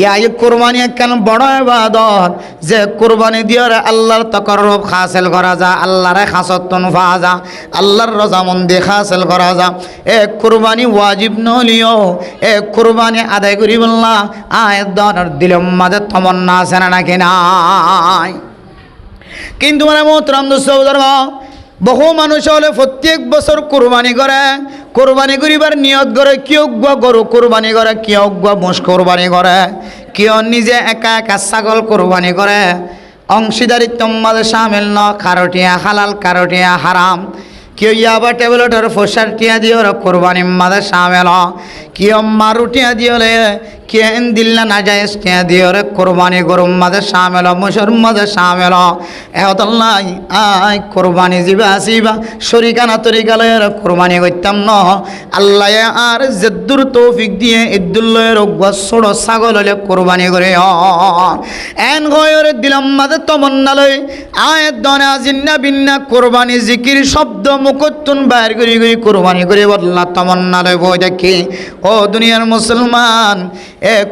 এই কুরবানি একখান বড় ইবাদত, যে কুরবানি দিয়ে আল্লাহর তাকাররুব হাসিল করা যায়, আল্লাহর খাসতন পাওয়া যায়, আল্লাহর রজামন্দি হাসিল করা যায়। কুরবানি ওয়াজিব নলিও কুরবানি আদায় করি বললা আয়াতের দিলের মাঝে তমন্না আছে নাকি নাই? কিন্তু মানে মোহতরম দোস্ত বুজুর্গ, বহু মানুষ হলে প্রত্যেক বছর কুরবানি করে, কুরবানি করিবার নিয়ত করে, কেউ গরু কুরবানি করে, কেউ মোষ কুরবানি করে, কেউ নিজে একা একা ছাগল কুরবানি করে। অংশীদারিত্ব মাঝে সামিল ন, কারোটিয়া হালাল কারোটিয়া হারাম। কেউ আবার টেবলেটের ফসার টিয়া দিয়ে ওরা কোরবানির মাঝে সামিল, কেউ মারুটিয়া দিয়ে কে দিল্লা না যায় টিয়া দিয়ে ওরা কোরবানি গরুর মাঝে সামিল, মুসুর মাঝে সামিল। এহতাল্লাই আই কোরবানি যাবা আসিবা শরিকানা তরিকালয়ের কোরবানি করতাম ন। আল্লাহ আর জেদ্দুর তৌফিক দিয়ে ইদ্দুল্লয়ের ছোট ছাগল হলে কোরবানি করে এন গয়ের দিলাম মাঝে তমন্নালয় আয়ের দনে আজিন্না বিন্না কোরবানি জিকির শব্দ মুকত্তুন বাইর করি করি কোরবানি করে বদলা তমন্নালয় বই দেখি। ও দুনিয়ার মুসলমান,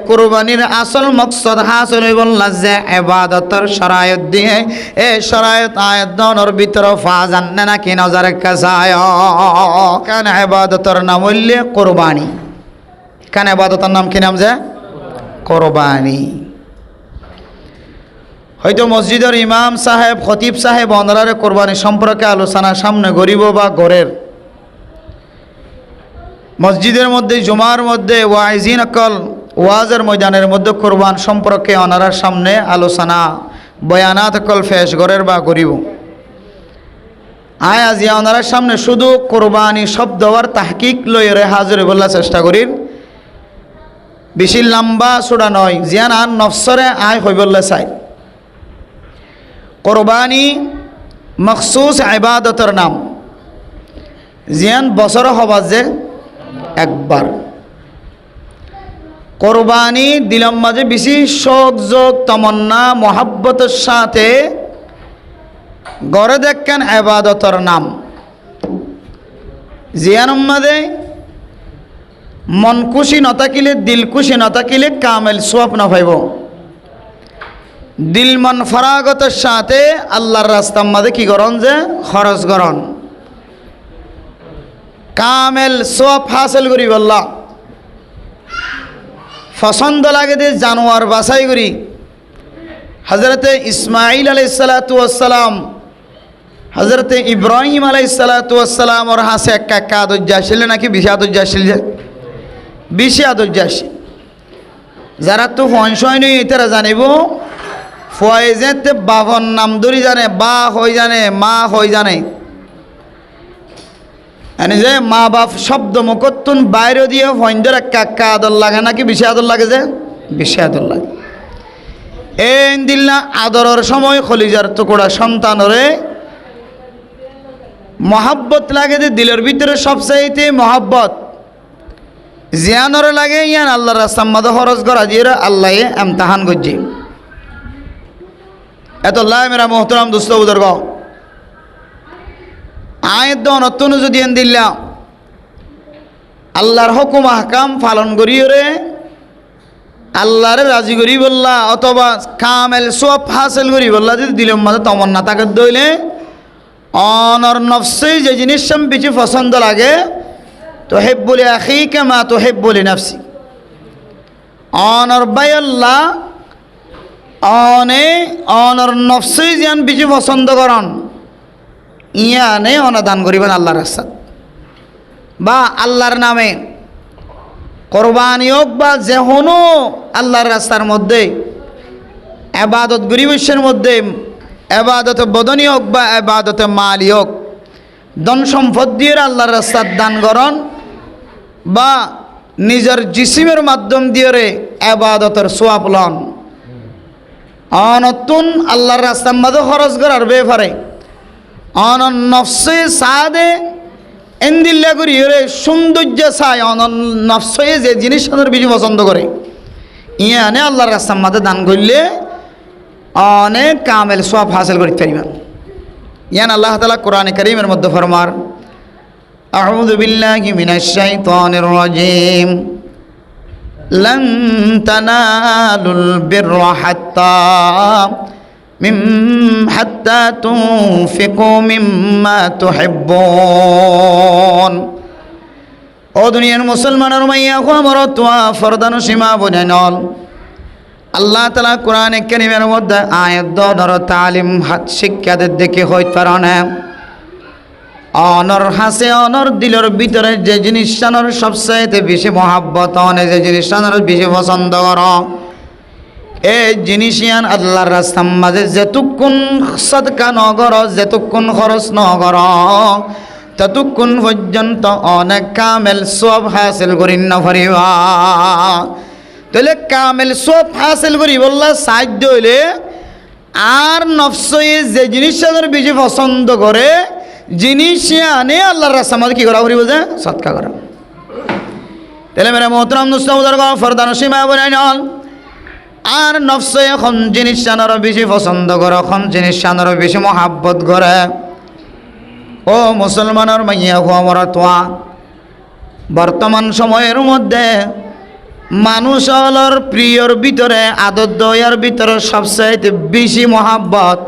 কোরবানির আসল মকসদ হাসিল বললা যে ইবাদতের শরায়ত দিয়ে শরায়ত আয়াত দনের ভিতরে ফাজান নাকি নজর কাসায়। কেন ইবাদতের নাম হইলে কোরবানি? কেন ইবাদতের নাম কি নাম? যে কোরবানি। হয়তো মসজিদের ইমাম সাহেব খতিব সাহেব অনারে কোরবানি সম্পর্কে আলোচনা সামনে গরিব বা ঘরের মসজিদের মধ্যে জুমার মধ্যে ওয়াইজিন অকল ওয়াজের ময়দানের মধ্যে কোরবান সম্পর্কে অনারার সামনে আলোচনা বয়ানাত অকল ফেস ঘরের বা গরিব আয় আজিয়া ওনারার সামনে শুধু কোরবানি শব্দ আর তাহকিক লইরে হাজির বলার চেষ্টা করি। বেশি লম্বা ছোড়া নয়, জিয়ান আর নফসরে আয় হইবল্লা চাই। কোরবানি মখসুস ইবাদতের নাম, জিয়ান বছর হবা যে একবার। কোরবানি দিলাম মাঝে বেশি শোক যোগ তমন্না মোহাব্বতের সাথে গড়ে দেখেন ইবাদতের নাম। জিয়ান মাঝে মন খুশি নথাকিলে দিল খুশি নথাকিলে কামেল সোয়াব না পাইব। দিল মন ফরাগতের সাথে আল্লাহর রাস্তার মাঝে কি করন যে খরচ করন, কামেল সোয়াব হাসিল করি বললা। পছন্দ লাগে যে জানোয়ার বাছাই করি। হজরতে ইসমাইল আলাইহিসসালাতু ওয়াসসালাম হজরতে ইব্রাহিম আলাইহিসসালাতু ওর হাসে একটা আদর্য আসলে নাকি বেশি আদর্য আসলে বেশি আদর্য আসে। যারা তো ফনসয় নেই তারা জানিব ফয়েজেতে বাভন নাম ধরি জানে, বা হয়ে জানে, মা হয়ে জানে। এনে যে মা বাপ শব্দ মুখতুন বাইরে দিয়ে ফইন্দর একটা আদর লাগে নাকি বেশি আদর লাগে? যে বেশি আদর লাগে। এই দিল্লা আদরের সময় খলিজার টুকরা সন্তানরে মহাব্বত লাগে যে দিলের ভিতরে সবচাইতে মহাব্বত জিয়ানরে লাগে ইয়ান আল্লাহর রাস্তার মধ্যে খরচ করা দিয়ে আল্লাহ এমতাহান করছে। এত লাই মেরা মোহতরম দুস্থ বুজুর্গ, আয়ের দন অত্যন্ত যদি দিল্লা আল্লাহর হুকুম আহকাম পালন করিয়ে আল্লাহরে রাজি করি বললা অথবা কামেল সব হাসিল করি বললা যদি দিলের মাঝে তমন্না তাকে দইলে অনর নফসে যে জিনিস বেশি পছন্দ লাগে তো হেব বলে আখিকা মা তো হেব বলে নফসি অনর বাইল্লা অনর নফসে যেন বেশি পছন্দ করন ইয়ানে অনাদান করিবেন আল্লাহর রাস্তায় বা আল্লাহর নামে কোরবানি হোক বা যে হনো আল্লাহর রাস্তার মধ্যে ইবাদত গরিবের মধ্যে ইবাদতে বদনি হোক বা ইবাদতে মালি হোক ধন সম্পদ দিয়ে আল্লাহর রাস্তার দান করন বা নিজের জিসিমের মাধ্যম দিয়ে ইবাদতের সোয়াব লন। অনতুন আল্লাহর রাস্তার মধ্যে খরচ করার ব্যাপারে অনন নফসে সাদে এন্দিল্লা করি সৌন্দর্য চাই অনন নফসে যে জিনিস বেশি পছন্দ করে ইয়ানে আল্লাহর রাস্তার মধ্যে দান করলে অনেক কামেল সওয়াব হাসিল করতে পারিবেন। ইয়ান আল্লাহ তাআলা কোরআনে কারীমের মধ্যে ফরমার আউযু বিল্লাহি মিনাশ শাইতানির রাজীম لن تنالوا البر حتى تنفقوا مما تحبون ও দুনিয়ার মুসলমানের মাইয়া আমার তোয়া ফরদানো সীমা বনে নল আল্লাহ তাআলা কোরআনে কারীমের মধ্যে আয়াত দর তালিম শিক্ষাদের দেখে হইতে পারে অনর হাসে অনর দিলের ভিতরে যে জিনিস জানার সবচাইতে বেশি মহাব্বত অনে যে জিনিস জানার বেশি পছন্দ কর এই জিনিসিয়ান আল্লাহর রাস্তার মাঝে যেতুক্ষণ সদকা নগর যেতুক্ষণ খরচ নগর ততক্ষণ পর্যন্ত অনেক কামেল সব হাসিল করি না পারিবা তাহলে কামেল সব হাসিল করি বললা সাহায্য হইলে আর নফসে যে জিনিস জানার বেশি পছন্দ করে জিনিস আনে আল্লাহর রাস্তার মধ্যে কি করা করিব যে সৎকা করা তাহলে মেরা মোহতরম দুস্তাউদার ফরদান সীমা বনাই নল আর নফসে এখন জিনিস আনারও বেশি পছন্দ করে এখন জিনিস আনারও বেশি মহাব্বত করে ও মুসলমানের মাইয়া হুয়া তোয়া বর্তমান সময়ের মধ্যে মানুষের প্রিয়র ভিতরে আদর দয়ার ভিতরে সবচাইতে বেশি মহাব্বত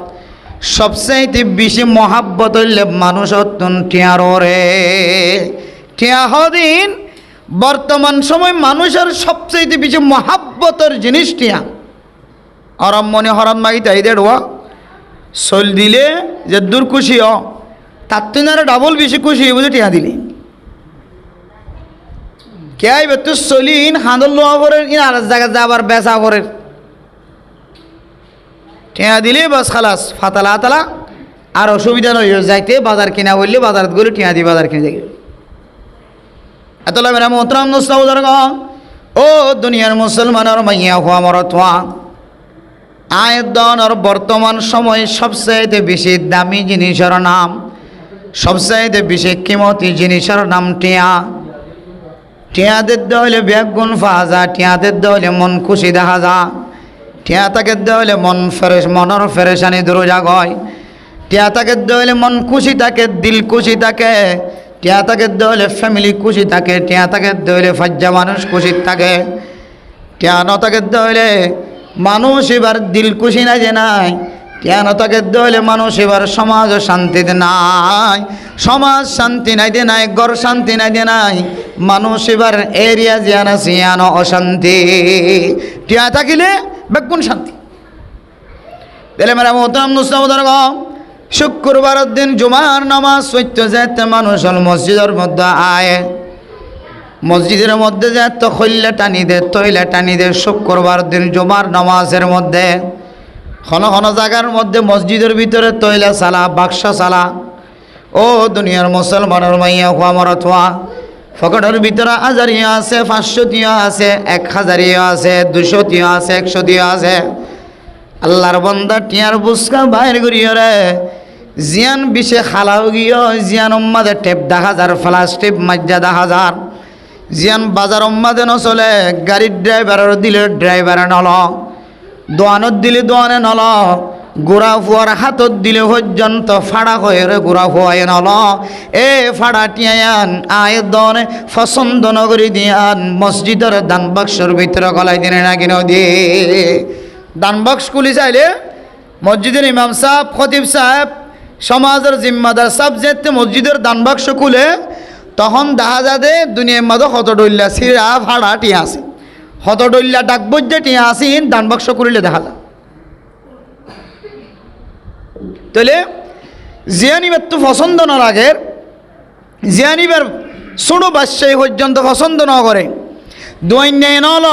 সবচাইতে বেশি মহাব্বত হইলে মানুষ টিয়ার রে টিয়া হদিন বর্তমান সময় মানুষের সবচাইতে বেশি মহাব্বতের জিনিস টিয়া আরাম মনে হরান মাগিতে এই দেড় চল দিলে যে দূর খুশি হ তার তুই ডাবল বেশি খুশি বুঝে টিয়া দিলি কে আইবে তুই চলিন হাঁদর লোয়া করে ইন আর জায়গা যাবার বেচা করে টিয়া দিলে বাস খালাস ফাতালা আতালা আর অসুবিধা নয় যাইতে বাজার কিনা বললে বাজারত গেলে টিয়া দিয়ে বাজার কিনে যাই এতলা মেরা মোহতরম দোস্তাউদার ও দুনিয়ার মুসলমানের মাইয়া হুয়া মরতোয়া আয়তনের বর্তমান সময়ে সবচাইতে বেশি দামি জিনিসের নাম সবচাইতে বেশি কিমতি জিনিসের নাম টিয়া টিয়াদের দলে ব্যাগুণ পাওয়া যায় টিয়াদের দলে মন খুশি দেখা যা টিয়া তাকে দলে মন ফ্রেশ মনের ফেরেশানি দূর জাগয় টিয়া তাকে দলে মন খুশি থাকে দিল খুশি থাকে টিয়া তাকে দলে ফ্যামিলি খুশি থাকে টিয়া তাকে দলে ফাজ্জা মানুষ খুশি থাকে টিয়া ন তাকে দলে মানুষ এবার দিল খুশি না যে নাই টিয়া ন তাকে দলে মানুষ এবার সমাজ শান্তিতে নাই সমাজ শান্তি নাই দে নাই ঘর শান্তি নাই দে নাই মানুষ এবার এরিয়া জিয়ানা সিয়ানো অশান্তি টিয়া থাকিলে বেগুন শান্তি তাহলে মেরা মোহতরম মুসলিমদের শুক্রবারের দিন জুমার নামাজ সত্য যেতে মানুষ মসজিদের মধ্যে আয় মসজিদের মধ্যে যেত খৈলে টানি দে তৈলে টানি দে শুক্রবার দিন জুমার নামাজের মধ্যে ঘন ঘন জায়গার মধ্যে মসজিদের ভিতরে তৈলা চালা বাক্সা চালা ও দুনিয়ার মুসলমানের মাইয়া হুয়া মরথোয়া ফকটের ভিতরে 1000 আছে 500 আছে 1000 আছে 200 আছে 100 আছে আল্লাহর বান্দা টিয়ার বুসকা বাইর করিও রে জিয়ান বিশে খালাও গিয়ে জিয়ান উম্মাদে টেপ 10,000 ফ্লাশ টেপ মাজ্জা 10,000 জিয়ান বাজার উম্মাদে নচলে গাড়ির ড্রাইভারের দিলে ড্রাইভারে নল দোয়ানত দিলে দোয়ানে নল গোড়া ফুয়ার হাতত দিলে পর্যন্ত ফাড়া হয়ে গোড়া ফুয়ায় নল এ ফাড়া টিয়ান আয় দনে পছন্দ নগরী দিয়ান মসজিদের দান বাক্সর ভিতরে গলায় দিনে নাকি নদী দান বাক্স খুলি চাইলে মসজিদের ইমাম সাহেব খতিব সাহেব সমাজের জিম্মাদার সাহেব যেতে মসজিদের দান বাক্স খুলে তখন দেখা যাবে দুনিয়ার মাঝে হত ডইল্লা সিরা ফাড়া টিয়া আছে হত ডইল্লা ডাকব যে টিয়া আসিন দান বাক্স খুলিলে দেখা যায় তাহলে জিয়ানিবার তো পছন্দ না লাগে জিয়ানিবার ছোট বাচ্চাই পর্যন্ত পছন্দ না করে দৈন্যায় নল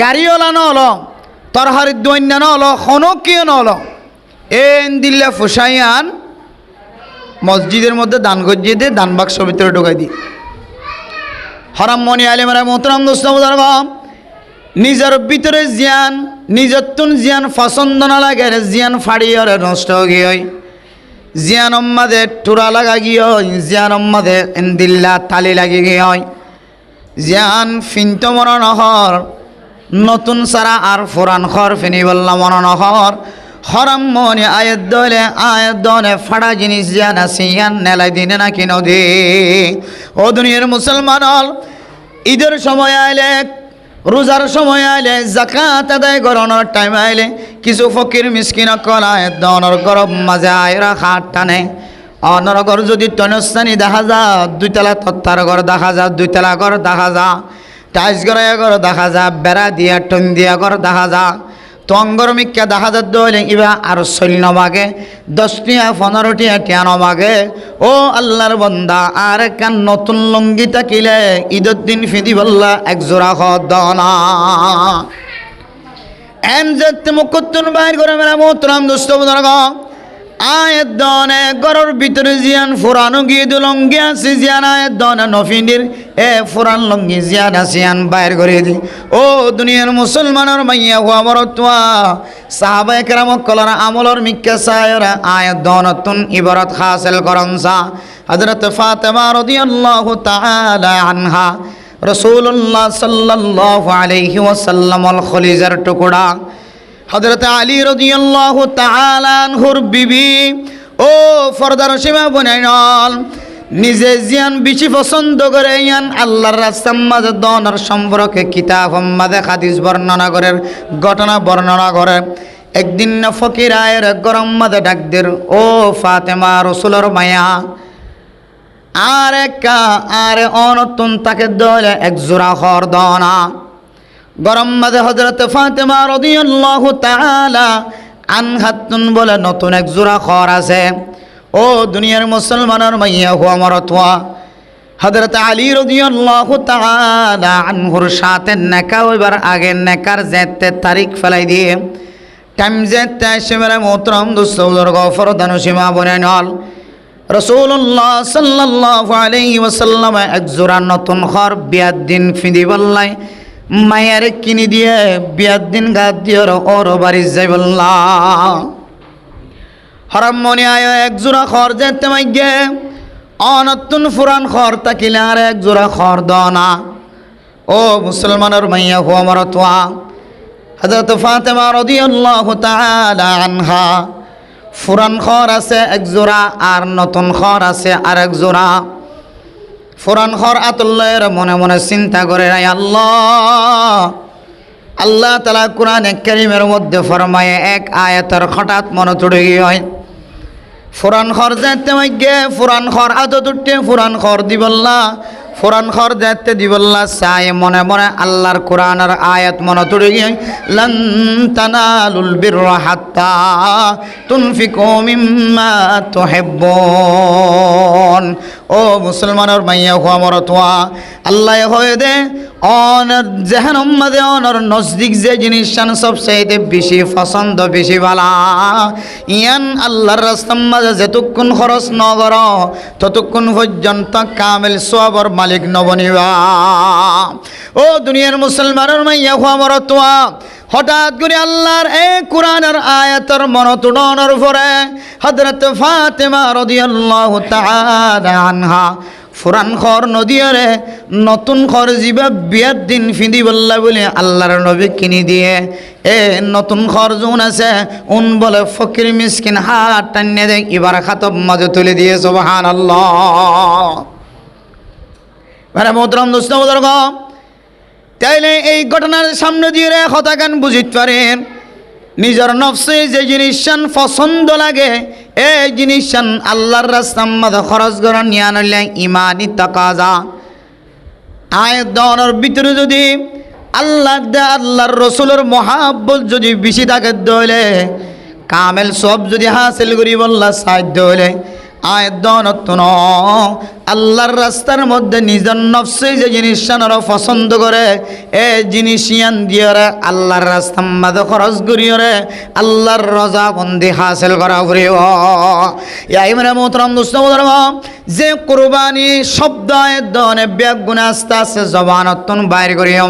গাড়িওয়ালা নল তরহারির দৈন্য নল খনকীয় নল এন দিল্লা ফুসাইয়ান মসজিদের মধ্যে দান গজিয়ে দিয়ে দান বাক্স ভিতরে ঢোকাই দিই হরাম মনি আলিমারা মোহতরাম দোস্তাবুদার নিজের ভিতরে জিয়ান নিজের তুন জিয়ান পছন্দ না লাগে জিয়ান ফাড়িয়ে নষ্ট গিয়ে জিয়ান অম্মাদে টুরা লাগা গিয়ে জিয়ান অম্মাদে দিল্লা তালি লাগি গিয়ে জিয়ান ফিন্ত মরণ হর নতুন সারা আর ফুরান খর ফিনি বললাম মরণ হর হরাম মনে আয়ের দলে ফাড়া জিনিস জিয়ান আছে ইয়ান নেলাই দিনে নাকি নদী ও দুনিয়ার মুসলমান হল ঈদের সময় আইলে রোজার সময় আইলে জাকাত আদায় করানোর টাইম আইলে কিছু ফকির মিসকিন কলায় দনর গরম মাঝে আয়রা হাত টানে অনর ঘর যদি তনস্থানি দেখা যা দুইতলা তত্তার ঘর দেখা যা দুইতলা ঘর দেখা যা টাইস ঘরে ঘর দেখা যা বেড়া দিয়া টন দিয়া ঘর দেখা যা তঙ্গর মিক্কা দেখা যা দইলে ইবা আর সৈন্য মাগে 10টিয়া 15টিয়া টিয়ান মাগে ও আল্লাহর বন্দা আর কান নতুন লঙ্গি তাকিলে ঈদের দিন ফিদি বললা এক জোড়া খদনা এম যেতে মুকুত্তুন বাইর করে মেলা মোহতরাম দোস্ত বুজুর্গ আয়ের দনে গরর ভিতরে জিয়ান ফুরানো গিয়ে লঙ্গি আছে জিয়ান আয়ের দনে নফিন্দির ফুরান লঙ্গি জিয়ান আসিয়ান বাইর করে দি ও দুনিয়ার মুসলমানের মাইয়া হুয়া বরতুয়া সাহাবায়ে কেরাম কলর আমলর মিক্কা সায়রা আয়ের দনতুন ইবারত হাসিল করনসা হযরত ফাতেমা রাদিয়াল্লাহু তাআলা আনহা রাসূলুল্লাহ সাল্লাল্লাহু আলাইহি ওয়াসাল্লামর খলিজার টুকরা হযরত আলী রাদিয়াল্লাহু তাআলা আনহুর বিবি ও ফরদার সীমা বনাইনল নিজে জিয়ান বেশি পছন্দ করে ইয়ান আল্লাহর রাস্তার মাঝে দনের সম্পর্কে কিতাব মাঝে হাদিস বর্ণনা করে ঘটনা বর্ণনা করে একদিন না ফকির আয়ের গরম মাঝে ডাক দের ও ফাতেমা রাসূলের মায়া আর একা আর অনতুন তাকে দলে এক জোড়া খরদনা গরম মাঝে হযরত ফাতেমা রাদিয়াল্লাহু তাআলা আনহাতুন বলে নতুন এক জোড়া খর আছে ও দুনিয়ার মুসলমানের মাইয়া হুয়া মরতওয়া হযরত আলী রাদিয়াল্লাহু তাআলা আনহুর সাথে নেকা হইবার আগে নেকার যেতে তারিখ ফেলাই দিয়ে টাইম যেতে সেমেরে মোহতরম দোস্ত বুজুর্গ ফরদান সীমা বনাইনল রাসূলুল্লাহ সাল্লাল্লাহু আলাইহি ওয়াসাল্লাম এক জোড়া নতুন খর বিয়ার দিন ফিদি বললাই মায়ের কিনি দিয়ে বিয়ার দিন গাদ দিয়ে ওর বাড়ি যাই বললা হরাম মনে আয় এক জোড়া খর যেতে মাইগে অনতুন ফুরান খর তাকিলে আর এক জোড়া খর দনা ও মুসলমানের মাইয়া হুয়া মরতওয়া হযরত ফাতেমা রাদিয়াল্লাহু তাআলা আনহা ফুরান খর আছে এক জোড়া আর নতুন খর আছে আর এক জোড়া ফুরান খর আতুল্লাহর মনে মনে চিন্তা করে আল্লাহ আল্লাহ তাআলা কোরআনে কারীমের মধ্যে ফরমায়ে এক আয়াতের হঠাৎ মনে পড়ে গিয়ে ফুরান খর যেতে মাইগে ফুরান খর আদত উঠতে ফুরান খর দিবল্লা ফুরান খর যেতে দিবল্লা চাই মনে মনে আল্লাহর কোরআনের আয়াত মনে পড়ে গিয়ে লান তানালুল বিররা হাত্তা তুনফিকু মিম্মা তুহিব্বুন ও মুসলমানের মাইয়া হুয়া মরতওয়া আল্লাহ হয়ে দে অনর জেহানম মাঝে অনর নজদিক যে জিনিসটান সবচেয়ে বেশি পছন্দ বেশি ভালা ইয়ান আল্লাহর রাস্তার মাঝে যেতক্ষণ খরচ নগর ততক্ষণ পর্যন্ত কামেল সওয়াবের মালিক নবনিবা ও দুনিয়ার মুসলমানের মাইয়া হুয়া মরতওয়া হঠাৎ করে আল্লাহর এই কোরআনের আয়াতের মনতুডনের পরে হযরত ফাতেমা রাদিয়াল্লাহু তাআলা আনহা ফুরান খর নদিয়ারে নতুন খর জিবা বিয়ার দিন ফিদি বললা বলে আল্লাহর নবী কিনি দিয়ে এ নতুন খর জোন আছে উন বলে ফকির মিসকিন হাত টানিয়ে দেয় এবার খাতব মাঝে তুলে দিয়ে সুবহানাল্লাহ মানে মোহতরম দোস্ত বুজুর্গ তাইলে এই ঘটনার সামনে দিয়ে কথা গান বুঝিতে পারেন নিজের নফসে যে জিনিসটান পছন্দ লাগে এই জিনিসটান আল্লাহর রাস্তার মধ্যে খরচ করা নিয়ে আনলে ইমানি তাকাজা আয়ের দনের ভিতরে যদি আল্লাহর রসুলের মহাব্বত যদি বেশি থাকে দইলে কামেল সব যদি হাসিল করি বললা সাধ্য হইলে আয়ের দনতুন আল্লাহর রাস্তার মধ্যে নিজের নফসে যে জিনিসটান পছন্দ করে এই জিনিস ইয়ান দিয়ে আল্লাহর রাস্তার মধ্যে খরচ করিও আল্লাহর রজা বন্দি হাসিল করা করিও এই মানে মোহতরম দোস্ত বুজুর্গ যে কুরবানি শব্দ আয়ের দনে ব্যাগ গুণে আস্তে আস্তে জবানতুন বাইর করিও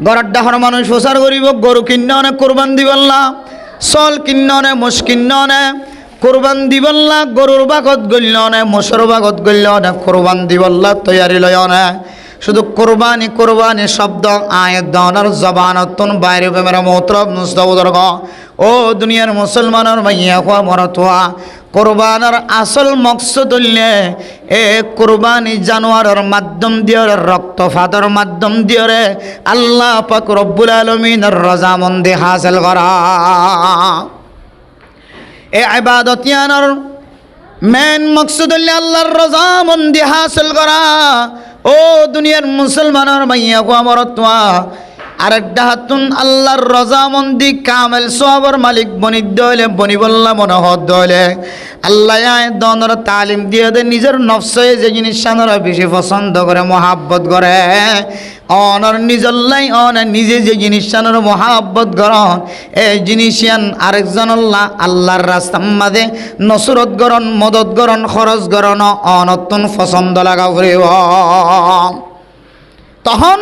গরর ডাহর মানুষ প্রচার করিব গরু কিন্ন অনেক কোরবান দিবল্লা চল কিন্ন অনেক মোষ কিন্ন অনেক কোরবান দিবল্লা গরুর বাগত গল্য অনেক মোষর বাগত গল্য অনেক কোরবান দিবল্লা তৈয়ারি লয় অনেক শুধু কোরবানি কোরবানি শব্দ আয়াত দনের জবানতন বাইরে মেরা মোহতরম মুস্তাবুদর্গ ও দুনিয়ার মুসলমানের মাইয়া হওয়া মরতোয়া কোরবানের আসল মকসদ হইলে এ কোরবানি জানোয়ারের মাধ্যম দিয়ে রক্তপাতের মাধ্যম দিয়ে আল্লাহ পাক রব্বুল আলামিনের রজামন্দি হাসিল করা। এ ইবাদতিয়ানের মেন মকসদ হইলে আল্লাহর রজামন্দি হাসিল করা। ও দুনিয়ার মুসলমানের মাইয়া হওয়া মরতোয়া আরেকটা হাতুন আল্লাহর রজামন্দি কামেল সওয়াবের মালিক বনি দলে বনি বল্লা মনোহর দলে আল্লাহ দনের তালিম দিয়ে দে নিজের নফসে যে জিনিস সানরা বেশি পছন্দ করে মহাব্বত করে অনর নিজল্লাই অন নিজে যে জিনিস সানর মহাব্বত করন এই জিনিসিয়ান আরেকজন আল্লাহ আল্লাহর রাস্তার মাঝে নসরত গরণ মদত গরণ খরচ গরণ অনতুন পছন্দ লাগা ফুরিব তখন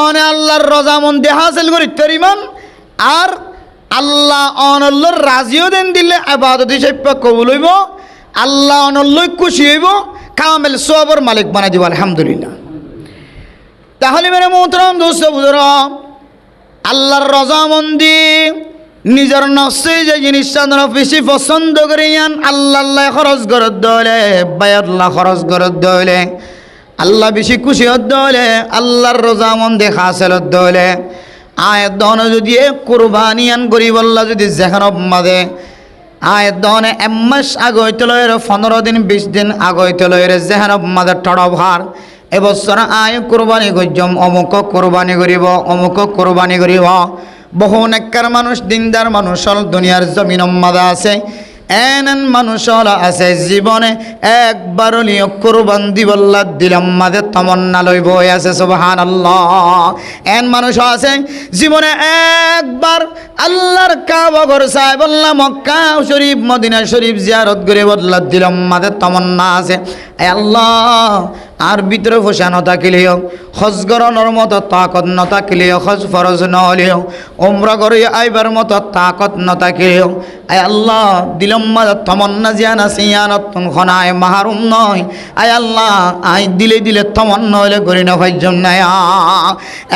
অনে আল্লাহর রজামন্দি হাসিল করি তরিমান আর আল্লাহ অনল্লর রাজিও দেন দিলে ইবাদত হিসেবে কবুল হইব আল্লাহ অনল্লই খুশি হইব কামেল সওয়াবের মালিক বানাই দিব আলহামদুলিল্লাহ। তাহলে মেরে মোহতরম দোস্ত বুজুর্গ আল্লাহর রজামন্দি নিজের নফসে যে জিনিসটা বেশি পছন্দ করিয়ান আল্লাহ খরচ করত দলে বায়াল্লাহ খরচ করত দলে আল্লাহ বেশি খুশি হতে হলে আল্লাহর রজামন্দি হাসিল হতে হলে আয়াত দহনে যদি কোরবানিয়ান গরিব আল্লাহ যদি যেখানে মাদে আয়াত দহনে এক মাস আগইতে লয়ের 15 দিন 20 দিন আগইতে লয়ের যেখানে মাদে টড়ভার এবছর আয় কোরবানি গজ্জম অমুক কোরবানি করিব অমুক কোরবানি করিব বহু নেককার মানুষ দিনদার মানুষ দুনিয়ার জমিন মাদা আছে এন মানুষ আছে জীবনে একবার নিয়ে কোরবান দিবল্লা দিলাম মাঝে তমন্না লই বই আছে সুবহানাল্লাহ। এন মানুষ আছে জীবনে একবার আল্লাহর কাবা ঘর চাই বললা মক্কা শরীফ মদিনা শরীফ জিয়ারত করে বদলা দিলাম মাঝে তমন্না আছে আল্লাহ আর ভিতরে ফসা নথাকিলেও হজ গরণের মতো তাকত নথাকিলেও হজ ফরজ নহলেও উমরা করে আইবার মতো তাকত নথাকিলেও আয় আল্লাহ দিলম মাদা তমন্না জিয়ান আছে ইয়ানতন খনায় মাহরুম নয় আয় আল্লাহ আই দিলে দিলে তমন্না হইলে করি না ভাইজম নাই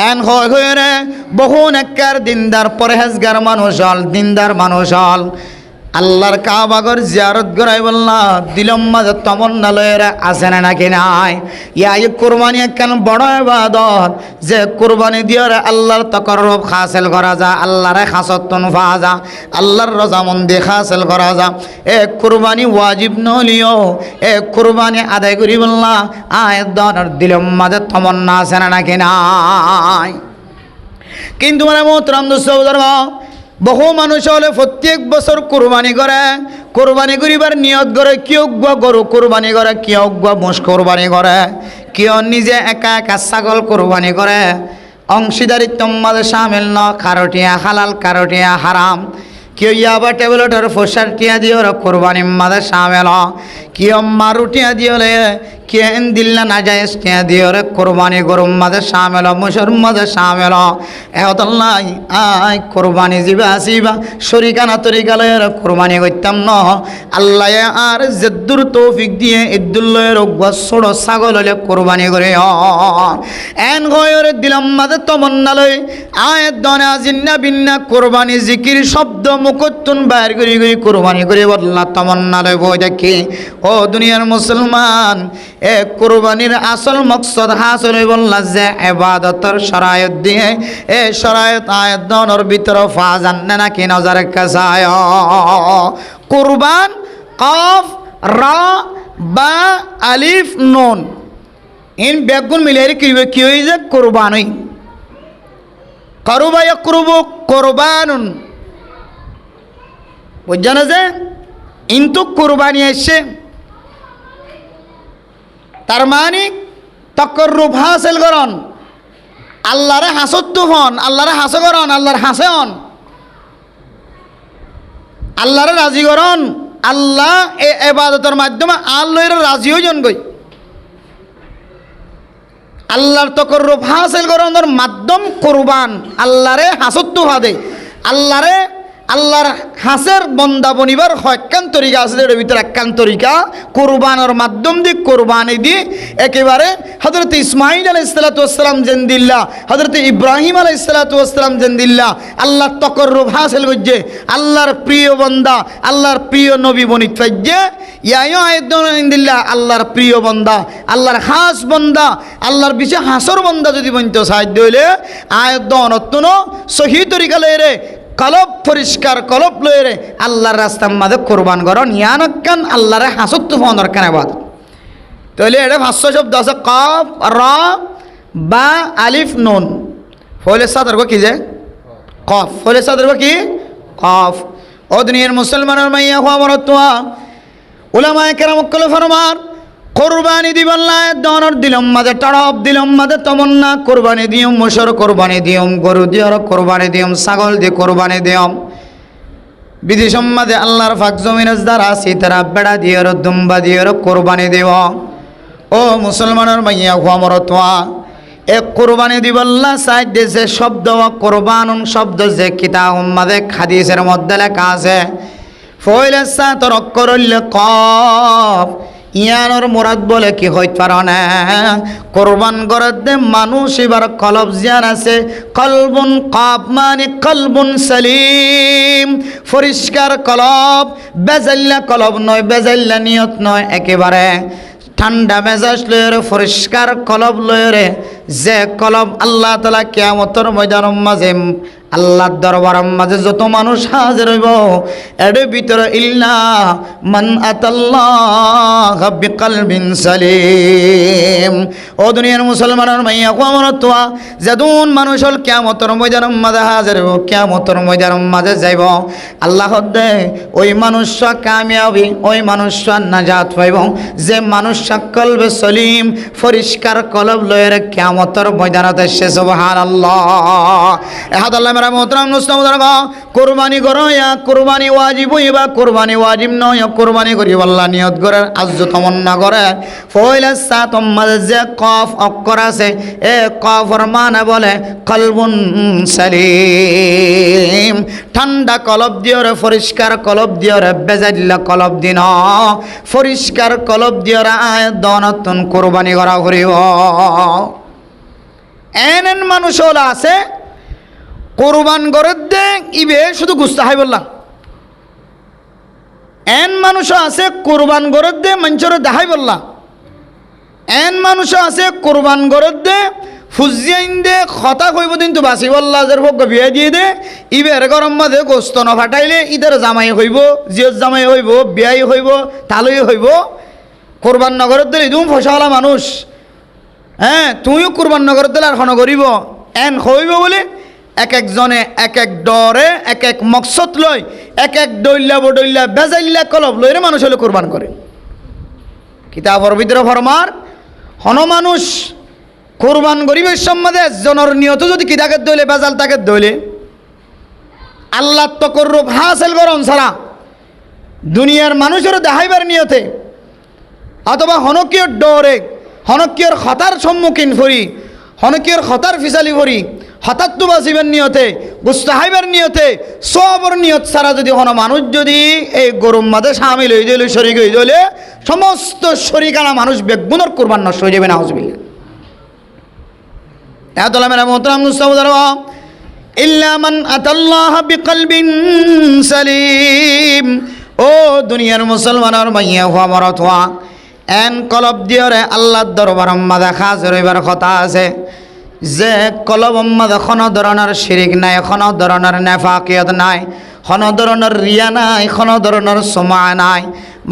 এন হয়ে রে বহু নেককার দিনদার পরহেজগার মানুষ হল দিনদার মানুষ হল আল্লাহর কাবাগর জিয়ারত করাই বললা দিলম মাঝে তমন্না লয়েরা আছে না নাকি নাই ইয়াই কোরবানি একখান বড় ইবাদত যে কোরবানি দিয়ে আল্লাহর তাকাররুব হাসিল করা যায় আল্লাহরে খাসতন পাওয়া যায় আল্লাহর রজামন্দি হাসিল করা যায় এ কোরবানি ওয়াজিব নলিও এ কোরবানি আদায় করি বললা আয়াত দনের দিলম মাঝে তমন্না আছে না নাকি নাই। কিন্তু মানে মোহতরম দোস্ত বুজুর্গ বহু মানুষ হলে প্রত্যেক বছর কোরবানি করে কোরবানি করিবার নিয়ত করে কেউ গরু কোরবানি করে কেউ মোষ কোরবানি করে কেউ নিজে একা একা ছাগল কোরবানি করে অংশীদারিত্ব মাঝে সামিল ন কারোটিয়া হালাল কারোটিয়া হারাম কেউ আবার টেবলেটের ফসার টিয়া দিয়ে ওরা কোরবানি মাঝে সামিল কেউ মারুটিয়া দিয়ে কেন দিল্লা না যায় টিয়া দিয়ে ওরা কোরবানি গরুর মাঝে সামিল মুসর মাঝে সামিল এহতাল্লাহ আয় কোরবানি যাবে আসিবা শরিকানা তরিকালয়ের কোরবানি করতাম ন আল্লাহ আর জেদ্দুর তৌফিক দিয়ে ইদ্দুল্লয়ের ছোট ছাগল হলে কোরবানি করে এন গয়রে দিলাম মাঝে তমন্নালয় আয়ের দনে আজিন্না বিন্না কোরবানি জিকির শব্দ মুখতুন বাইর করি করি কোরবানি করে বললা তমন্নালয় বই দেখি ও দুনিয়ার মুসলমান এ কোরবানির আসল মকসদ হাসিল বললা যে ইবাদতের শরায়ত দিয়ে এ শরায়ত আয়াত দনের ভিতরে ফা জাননে নাকি নজর কাসায় কুরবান কফ রা বা আলিফ নুন ইন বেগুন মিলিয়ে কি হই যে কুরবানি করুবা ইয়াকরুবু কুরবানুন বুঝছেন যে ইন্তু কুরবানি এসে তার মানে তাকাররুব হাসিল করন আল্লাহরে হাসত হন আল্লাহরে হাস করন আল্লাহর হাসে হন আল্লাহরে রাজি করন আল্লাহ এই ইবাদতের মাধ্যমে আল্লাহর রাজি হইজন গই আল্লাহর তাকাররুব হাসিল করনের মাধ্যম কুরবান আল্লাহরে হাসত হাদে আল্লাহরে আল্লাহর হাসের বন্দা বনিবার হয়কান তরিকা আছে, এর ভিতরে একখান তরিকা কোরবানের মাধ্যম দিয়ে কোরবানি দিয়ে একেবারে হযরত ইসমাঈল আলাইহিস সালাতু ওয়াস সালাম জেন্দিল্লাহ, হযরত ইব্রাহিম আলাইহিস সালাতু ওয়াস সালাম জেন্দিল্লাহ আল্লাহর তাকাররুব হাসিল করছে, আল্লাহর প্রিয় বান্দা, আল্লাহর প্রিয় নবী বনিত ফাইজে ইয়া আইয়ুহাল্লাযিনা আল্লাহর প্রিয় বান্দা, আল্লাহর খাস বান্দা, আল্লাহর বিশেষ হাসর বান্দা যদি বনতে সাহায্য হইলে আয়াত অনতন সহি তরিকা লইরে কলব পরিষ্কার কলব লইরে আল্লাহর রাস্তার মাঝে কোরবান করন ইয়ানকান আল্লাহর হাসত ফোনের কানে বাদ। তাহলে এটা ভাষ্য শব্দ আছে কফ র বা আলিফ নুন, ফলে সাদর কি যে কফ, ফলে সাদর কি কফ। ও দুনিয়ার মুসলমানের মাইয়া হওয়া মরতুয়া উলামায়ে কেরাম কল ফরমান কোরবানি দিবল্লা দনর দিলম মাঝে টড়প দিলম মাঝে তমন্না কোরবানি দিয়ম মোশর কোরবানি দিয়ম গরু দিয়র কোরবানি দিয়ম ছাগল দিয়ে কোরবানি দিয়ম বিদেশম মাঝে আল্লাহর ফাক জমিনের দ্বারা আছে তারা বেড়া দিয়র দুম্বা দিয়র কোরবানি দেব। ও মুসলমানের মাইয়া হুয়া মরতোয়া এক কোরবানি দিবল্লা সাইড দেশে শব্দ কোরবানুন শব্দ যে কিতাব মাঝে হাদিসের মধ্যে লেখা আছে ফয়লে সাতর অক্ষর কফ ইয়ানোর মুরাদ বলে কি হইতে পারে না কোরবান করার দে মানুষ এবার কলব জিয়ার আছে কলবুন কাব মানে কলবুন সালিম পরিষ্কার কলব, বেজাল্লা কলব নয়, বেজাল্লা নিয়ত নয়, একেবারে ঠান্ডা মেজাজ লয়রে পরিষ্কার কলব লয়রে যে কলব আল্লাহ তাআলা কিয়ামতের ময়দানের মাঝে আল্লাহর দরবারের মাঝে যত মানুষ হাজির হইব এর ভিতরে ইল্লা মান আতাল্লাহ বিকলবিন সালিম। ও দুনিয়ার মুসলমানের মাইয়া কোমরতোয়া যদুন মানুষ হল কিয়ামতের ময়দানের মাঝে হাজির হইব, কিয়ামতের ময়দানের মাঝে যাইব আল্লাহ দে ওই মানুষ কামিয়াবি, ওই মানুষ নাজাত পাইব যে মানুষ কলবে সলিম পরিষ্কার কলব লয়ের কিয়ামতের ময়দানে এসে সুবহানাল্লাহ। এহাদাল্লাহ মেরা মোহতারাম মুসলিম কোরবানি করো ইয়া কোরবানি ওয়াজিব হইবা কোরবানি ওয়াজিব নয়, কোরবানি করি আল্লাহ নিয়ত করে আজ্জ তমন্না করে ফয়লা সাতম মাঝে যে কফ অক্ষর আছে এ কফর মানে বলে কলবুন সালিম, ঠান্ডা কলব দিয়রে পরিষ্কার কলব দিয়রে বেজাল্লা কলব দিন পরিষ্কার কলব দিয়রে আয় দনতন কোরবানি করা করিব। এন মানুষ হল আছে কোরবান করে দে ইবে শুধু গুস্তা হাই বললাম, এন মানুষ আছে কোরবান করে দে মঞ্চরে দেখাই বললাম, এন মানুষ আছে কোরবান করে দে ফুজিয়াইন দে খতা কইব দিন তো বাসি বল্লা যার ভোগ বিয়ে দিয়ে দে ইবের গরম মাঝে গোস্ত ন ফাটাইলে ইদের জামাই হইব, জিয়র জামাই হইব, বিয়াই হইব, তালুই হইব। কোরবান নগরের দিলে তুমি ফসাওয়ালা মানুষ, হ্যাঁ তুমিও কোরবান নগরের দিলে আর খন করিব এন হইব বলে এক একজনে এক এক ডরে এক এক মকসদ লয় এক এক দৈল্লা বডৈল্লা বেজাইল্লা কলব লইরে মানুষ হলে কোরবান করে। কিতাবর ভিতরে ফরমার হন মানুষ কোরবান গরিবের সম্বন্ধে একজনের নিয়ত যদি কিতাকে দইলে বেজাল তাকে দইলে আল্লাহ তকররুব হাসিল করন ছাড়া দুনিয়ার মানুষের দেখাইবার নিয়তে অথবা হনকীয় ডরে হনকীয়র খতার সম্মুখীন করি হনকীয়র খতার ফিসালি করি হঠাৎ তো বাঁচিবার নিয়তে গুস্তাহাইবার নিয়তে সবর নিয়ত ছাড়া যদি কোনো মানুষ যদি এই গরম মাঝে সামিল হয়ে দিলে শরিক হয়ে দিলে সমস্ত শরিকানা মানুষ বেগুনের কোরবান নষ্ট হয়ে যাবে না হজবিল্লা। এতলা মেরা মোহতারাম মুস্তাফা ইল্লা মান আতাল্লাহ বিকলবিন সালিম। ও দুনিয়ার মুসলমানের মাইয়া হওয়া মরত হওয়া এন কলব দিয়রে আল্লাহর দরবার মাঝে হাজির হইবার কথা আছে যে কলব মাঝে কোনো ধরনের শিরিক নাই, কোনো ধরনের নেফাকিয়ত নাই, কোনো ধরনের রিয়া নাই, কোনো ধরনের সমা নাই,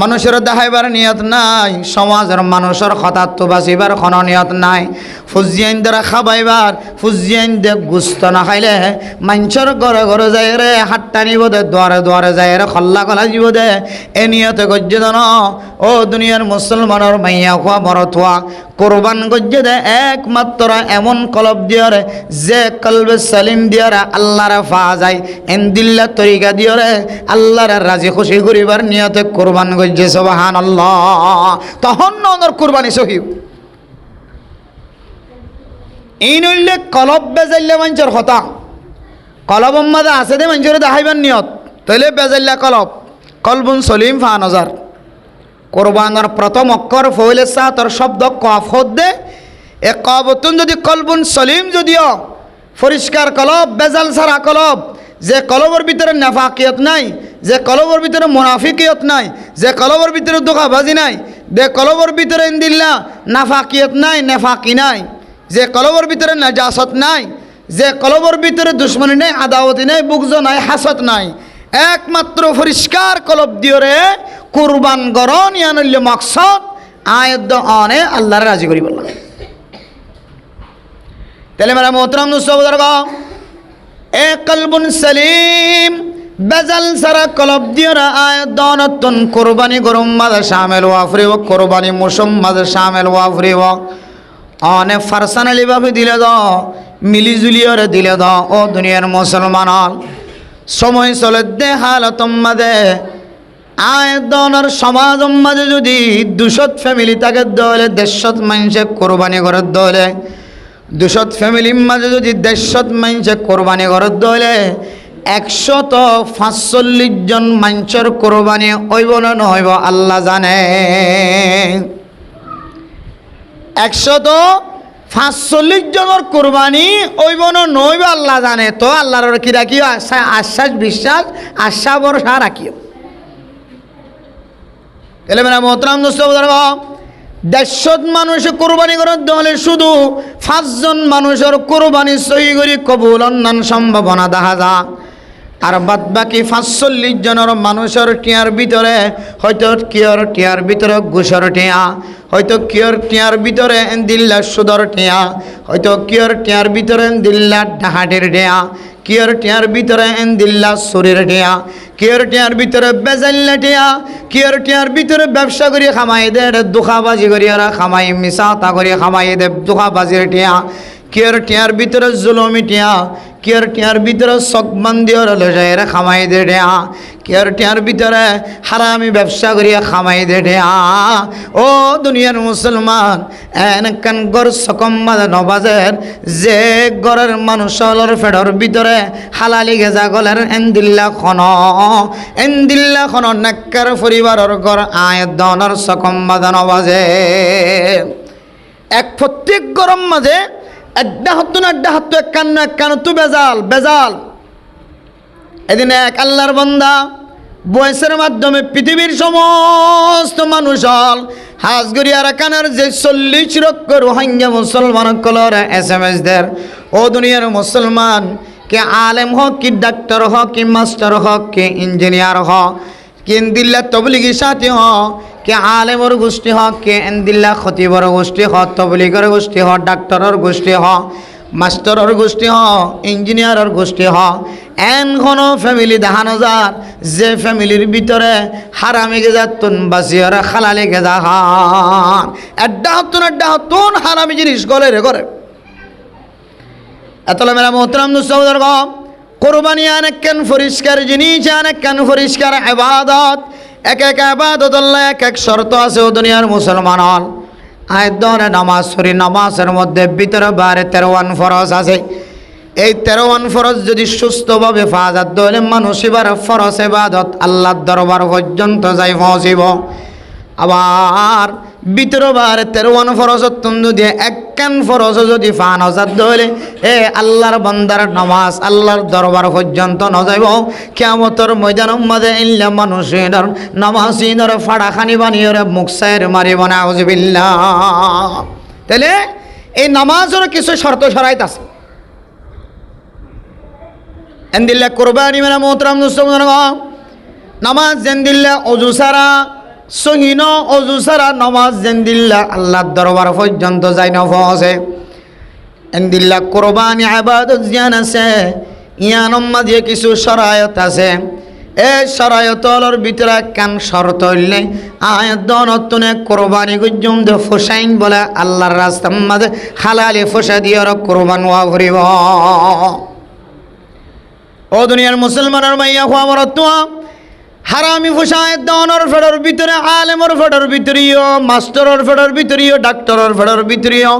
মানুষের দেখাইবার নিয়ত নাই, সমাজের মানুষের হঠাৎ তো বাঁচিবার কোনো নিয়ত নাই, ফুজিয়াইন দ্বারা খাবাইবার ফুজিয়াইন দে গুস্ত না খাইলে মানুষের ঘরে ঘরে যায় রে হাট্টা নিব দে দুয়ারে দুয়ারে যায় রে খল্লা কলা যাব দে এ নিয়তে গজ্জে দেন। ও দুনিয়ার মুসলমানের মাইয়া খোয়া মরত হওয়া কোরবান গজ্জে দে একমাত্র এমন কলব দিয়রে যে কলবে সালিম দিয়রে আল্লাহরে ফা যায় এন দিল্লা তরিকা দিয়রে আল্লাহরে রাজি খুশি করিবার নিয়তে কোরবান গজ্জে সুবহানাল্লাহ, তখন ওনার কোরবানি সহিব। এই নইলে কলব বেজাইলে মানুষের হতা কলব মাঝে আছে দে মানুষের দেখাইবার নিয়ত তাইলে বেজাল্লা কলব কলবুন সলিম 5000 কোরবানোর প্রথম অক্ষর ফইলে সাতর শব্দ কফ হদ্দে এ কবতুন যদি কলবুন সলিম যদিও পরিষ্কার কলব বেজাল সারা কলব যে কলবের ভিতরে নাফাকিয়ত নাই যে কলবের ভিতরে মুনাফিকিয়ত নাই যে কলবের ভিতরে ধোঁকাবাজি নাই যে কলবের ভিতরে ইনদিল্লাহ নাফাকিয়ত নাই নেফাকি নাই যে কলবের ভিতরে নাজাসত নাই যে কলবের ভিতরে দুশ্মনী নাই আদাওয়াতি নাই বুগজ নাই হাসত নাই একমাত্র পরিষ্কার কলব দিয়রে কুরবান গরন ইয়ানল্য মকসদ আয়াত অনে আল্লাহর রাজি করি বললাম তাহলে মেরা মোহতরম নুসবদরগ এ কলবুন সলিম বেজাল সারা কলব দিয়রা আয়াত দনতুন কুরবানি গরম মাদে শামিল ওয়াফরি ও কুরবানি মুসম মাদে শামিল ওয়াফরি ও অনে ফারসানালি ভাবে দিলে দ মিলি জুলিয়রে দিলে দ ও দুনিয়ার মুসলমান সময় চলে দে হালতম মাদে আয়তনের সমাজ মাঝে যদি 200 ফ্যামিলি থাকে দলে 150 মানুষে কোরবানি করে দলে 200 ফ্যামিলির মাঝে যদি 150 মানুষে কোরবানি করে দলে 145 জন মানুষের কোরবানি হইব না নহইব আল্লাহ জানে 145 জনের কোরবানি হইব না নহইব আল্লাহ জানে তো আল্লাহর কি রাখিও আশ্বাস বিশ্বাস আশা ভরসা রাখিও তাহলে মেরা মোহতরাম দোস্ত 150 মানুষে কোরবানি করার দলে শুধু 5 জন মানুষের কোরবানি সহি করে কবুল অন্যান্য সম্ভাবনা দেখা যা আর বাদ বাকি 45 জনের মানুষের টিয়ার ভিতরে হয়তো কিয়র টিয়ার ভিতরে ঘুষর টিয়া হয়তো কিয়র টিয়ার ভিতরে দিল্লা সুদর টিয়া হয়তো কিয়র টিয়ার ভিতরে দিল্লা ডাহাটের টিয়া কিয়র টিয়ার ভিতরে দিল্লা শরীর টিয়া কিয়র টিয়ার ভিতরে বেজাল্লা টিয়া কিয়র টিয়ার ভিতরে ব্যবসা করি খামাই দে দুখাবাজি করি আর খামাই মিশাতা করি খামাই দে দুখাবাজির টিয়া কিয়র টিয়ার ভিতরে জুলমি টিয়া কিয়র টিয়ার ভিতরে সকবান্দি লজাইরা খামাই দে টিয়া কিয়র টিয়ার ভিতরে হারামি ব্যবসা করিয়া খামাই দে টিয়া ও দুনিয়ার মুসলমান এনকান গর সকম্মাদ নবাজের যে গরের মানুষের ফেডর ভিতরে হালালি গেজা গলের এন্দিল্লা খন নাক্কার পরিবারের গর আয়াত দনের সকম্মাদ নবাজে এক প্রত্যেক গরম মাঝে একটা হত্তু একান্ন তু বেজাল এদিন এক আল্লাহর বান্দা বয়সের মাধ্যমে পৃথিবীর সমস্ত মানুষ হাজগরিয়ার কানের যে 40 লক্ষ রোহিঙ্গা মুসলমান কলর SMS দের ও দুনিয়ার মুসলমান কে আলেম হোক কি ডাক্তার হোক কি মাস্টার হোক কি ইঞ্জিনিয়ার হোক কি দিল্লা তবলিগি সাথী হোক কে আলেমর গোষ্ঠী হোক কে এন্দিল্লা খতিবর গোষ্ঠী হোক তবলিগর গোষ্ঠী হোক ডাক্তারর গোষ্ঠী হোক মাস্টারর গোষ্ঠী হোক ইঞ্জিনিয়ারর গোষ্ঠী হোক এন কোনো ফ্যামিলি দেখানো যার যে ফ্যামিলির ভিতরে হারামি গেজা তুন বাসিয়ার খালালে গেজা হান এড্ডা হতুন হারামি জিনিস গলে রে করে এতলা মেরা মোহতরাম দুসৌদর গম কোরবানি অনেক কেন পরিষ্কার জিনিস অনেক কেন পরিষ্কার ইবাদত এক এক ইবাদত আল্লাহ এক এক শর্ত আছে ও দুনিয়ার মুসলমান হল আয়দনে নামাজ সরি নামাজের মধ্যে ভিতরে বাইরে 53 ফরজ আছে এই 53 ফরজ যদি সুস্থভাবে ফাজাত দলে মানুষ এবার ফরজ ইবাদত আল্লাহর দরবার পর্যন্ত যাই পৌঁছিব আবার ভিতরে বাইরে 53 ফরজ তুমি দিয়ে একখান ফরজ যদি ফান হাজার দলে এ আল্লাহর বান্দার নামাজ আল্লাহর দরবার পর্যন্ত ন যাইব কিয়ামতের ময়দানের মাঝে ইল্লা মানুষের নামাজিদের ফাড়াখানি বানিয়ে মুখ সাইর মারিব না আউযুবিল্লাহ তাহলে এই নামাজের কিছু শর্ত শরাইত আছে এন্দিল্লা কুরবানি মেরা মোহতরাম মুসলমান নামাজ জেন্দিল্লা ওযু সারা সহিন অজু সারা নমাজ জেন্দিল্লা আল্লাহর দরবার পর্যন্ত যাই না পৌঁছে এন্দিল্লা কোরবানি ইবাদত জ্ঞান আছে ইয়ানম মাঝে কিছু শরায়ত আছে এই শরায়তর ভিতরে কান শর্ত হইলে আয়াতনে কোরবানি গুজুম দে ফুসাইন বলে আল্লাহর রাস্তার মাঝে হালালি ফুসা দিয়ে কোরবান ওয়া ভরিব ও দুনিয়ার মুসলমানের মাইয়া হওয়া বড় হারামি ফুসায় দনর ফেডর ভিতরে আলেমর ফেডর ভিতরেও মাস্টারর ফেডর ভিতরেও ডাক্তারর ফেডর ভিতরেও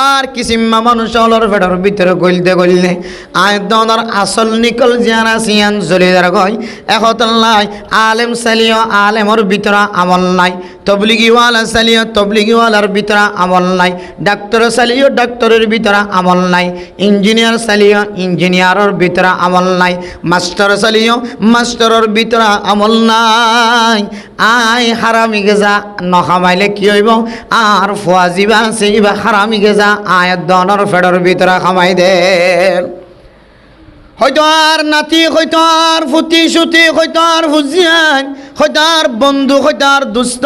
আর কিসিম্মা মানুষ হলর ফেডর ভিতরে গলতে গললে আয় দনর আসল নিকল জিয়ানা সিয়ান জলিদার গয় একতল্লাই আলেম সালিও আলেমর ভিতরে আমল নাই তবলিগিওয়ালা সালিও তবলিগিওয়ালার ভিতরে আমল নাই ডাক্তার সালিও ডাক্তারের ভিতরে আমল নাই ইঞ্জিনিয়ার সালিও ইঞ্জিনিয়ারের ভিতরে আমল নাই মাস্টার সালিও মাস্টারের ভিতরে আমল নাই আয় হারামি গেজা নখামাইলে কি হইব আর ফুয়াজিবা সেইবা হারামি গেজা আয় দনর ফেডর ভিতরে খামাই দে হয়তো আর নাতি হয়তো আর ফুটি সুতি হয়তো আর ফুজিয়ান হয়তো আর বন্ধু হয়তো আর দুস্থ